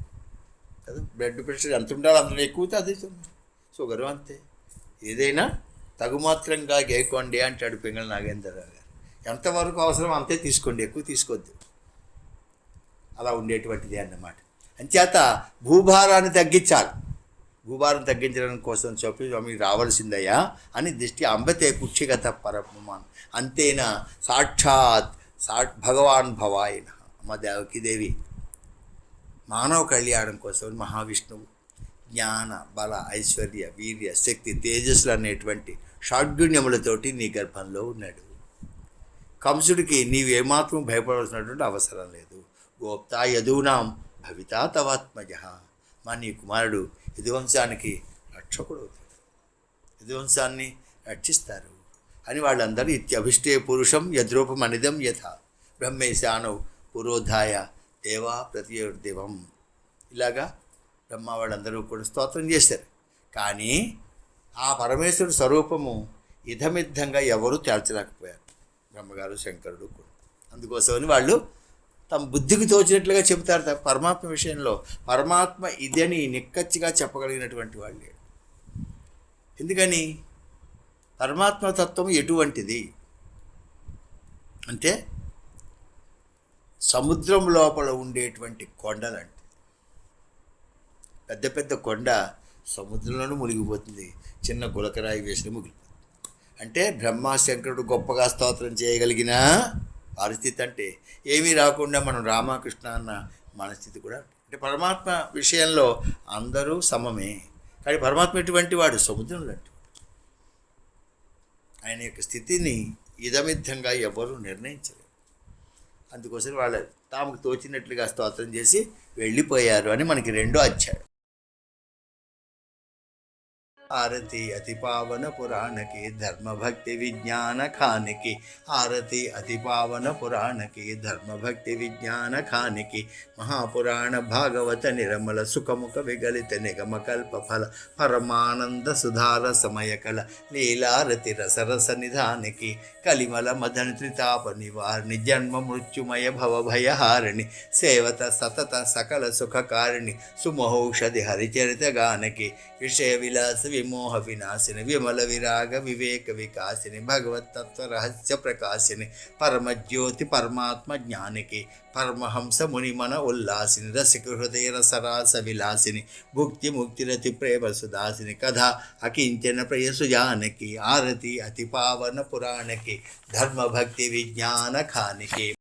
కదా. బ్లడ్ ప్రెషర్ ఎంత ఉండాలో అంత ఎక్కువతో అదే షుగరు అంతే, ఏదైనా తగుమాత్రంగా గేకోండి అంటాడు పింగళ నాగేంద్రరావు గారు. ఎంతవరకు అవసరం అంతే తీసుకోండి, ఎక్కువ తీసుకోవద్దు, అలా ఉండేటువంటిది అన్నమాట. అంచేత భూభారాన్ని తగ్గించాలి, భూభారం తగ్గించడం కోసం చెప్పి మీకు రావాల్సిందయ్యా అని దృష్టి అంబతే కుక్షిగత పరమాన్ అంతేనా సాక్షాత్ భగవాన్ భవాయన. అమ్మ దేవకీదేవి మానవ కళ్యాణం కోసం మహావిష్ణువు జ్ఞాన బల ఐశ్వర్య వీర్య శక్తి తేజస్సులు అనేటువంటి షాడ్గుణ్యములతోటి నీ గర్భంలో ఉన్నాడు. కంసుడికి నీవేమాత్రం భయపడవలసినటువంటి అవసరం లేదు. గోప్తా యదూనాం భవితా తవాత్మజ. మా నీ కుమారుడు యదువంశానికి రక్షకుడు అవుతాడు, యదువంశాన్ని రక్షిస్తారు అని వాళ్ళందరూ ఇత్యభిష్టే పురుషం యద్రూపమనిదం యథ బ్రహ్మేశానౌ పురోధాయ దేవా ప్రతిదేవం. ఇలాగా బ్రహ్మ వాళ్ళందరూ కూడా స్తోత్రం చేశారు. కానీ ఆ పరమేశ్వరుడు స్వరూపము ఇదమిద్దంగా ఎవరూ తేల్చలేకపోయారు, బ్రహ్మగారు శంకరుడు కూడా. అందుకోసమని వాళ్ళు తమ బుద్ధికి తోచినట్లుగా చెబుతారు తప్ప పరమాత్మ విషయంలో పరమాత్మ ఇదని నిక్కచ్చిగా చెప్పగలిగినటువంటి వాళ్ళే. ఎందుకని? పరమాత్మ తత్వం ఎటువంటిది అంటే సముద్రం లోపల ఉండేటువంటి కొండలంటే, పెద్ద పెద్ద కొండ సముద్రంలోనూ మునిగిపోతుంది, చిన్న గులకరాయి వేసిన ముగిలిపోతుంది. అంటే బ్రహ్మశంకరుడు గొప్పగా స్తోత్రం చేయగలిగిన పరిస్థితి అంటే ఏమీ రాకుండా మనం రామకృష్ణ అన్న మన స్థితి కూడా. అంటే పరమాత్మ విషయంలో అందరూ సమమే, కానీ పరమాత్మ ఎటువంటి వాడు? సముద్రం లాంటి. ఆయన యొక్క స్థితిని ఇదమిద్దంగా ఎవరు నిర్ణయించలేరు. అందుకోసం వాళ్ళు తాముకు తోచినట్లుగా స్తోత్రం చేసి వెళ్ళిపోయారు అని మనకి 2వ అధ్యాయం. आरती अति पावन पुराण की धर्म भक्ति विज्ञान खान की। आरती अति पावन पुराण की धर्म भक्ति विज्ञान खान की। महापुराण भागवत निर्मल सुखमुख विगलित निगम कल्प फल परमानंद सुधार समय कल लीलारति रस रस निधान की। कलिमल मदन त्रिताप निवारिणि जन्म मृत्युमय भव भयहारिणि सेवत सतत सकल सुख कारिणि सुमहौषधि हरिचरित गान की। विषय विलास विमोह विनाशिनि विमल विराग विवेक विकासिनि भगवत तत्व रहस्य प्रकाशिनि परम ज्योति परमात्म ज्ञान की। परमहंस मुनिमन उल्लासिनि रसिक हृदय रसरास विलासिनि भुक्ति मुक्ति रति प्रेम सुदासिनि कथा अकिंचन प्रिय सुजान की। आरती अति पावन पुराण की धर्म भक्ति विज्ञान खान की।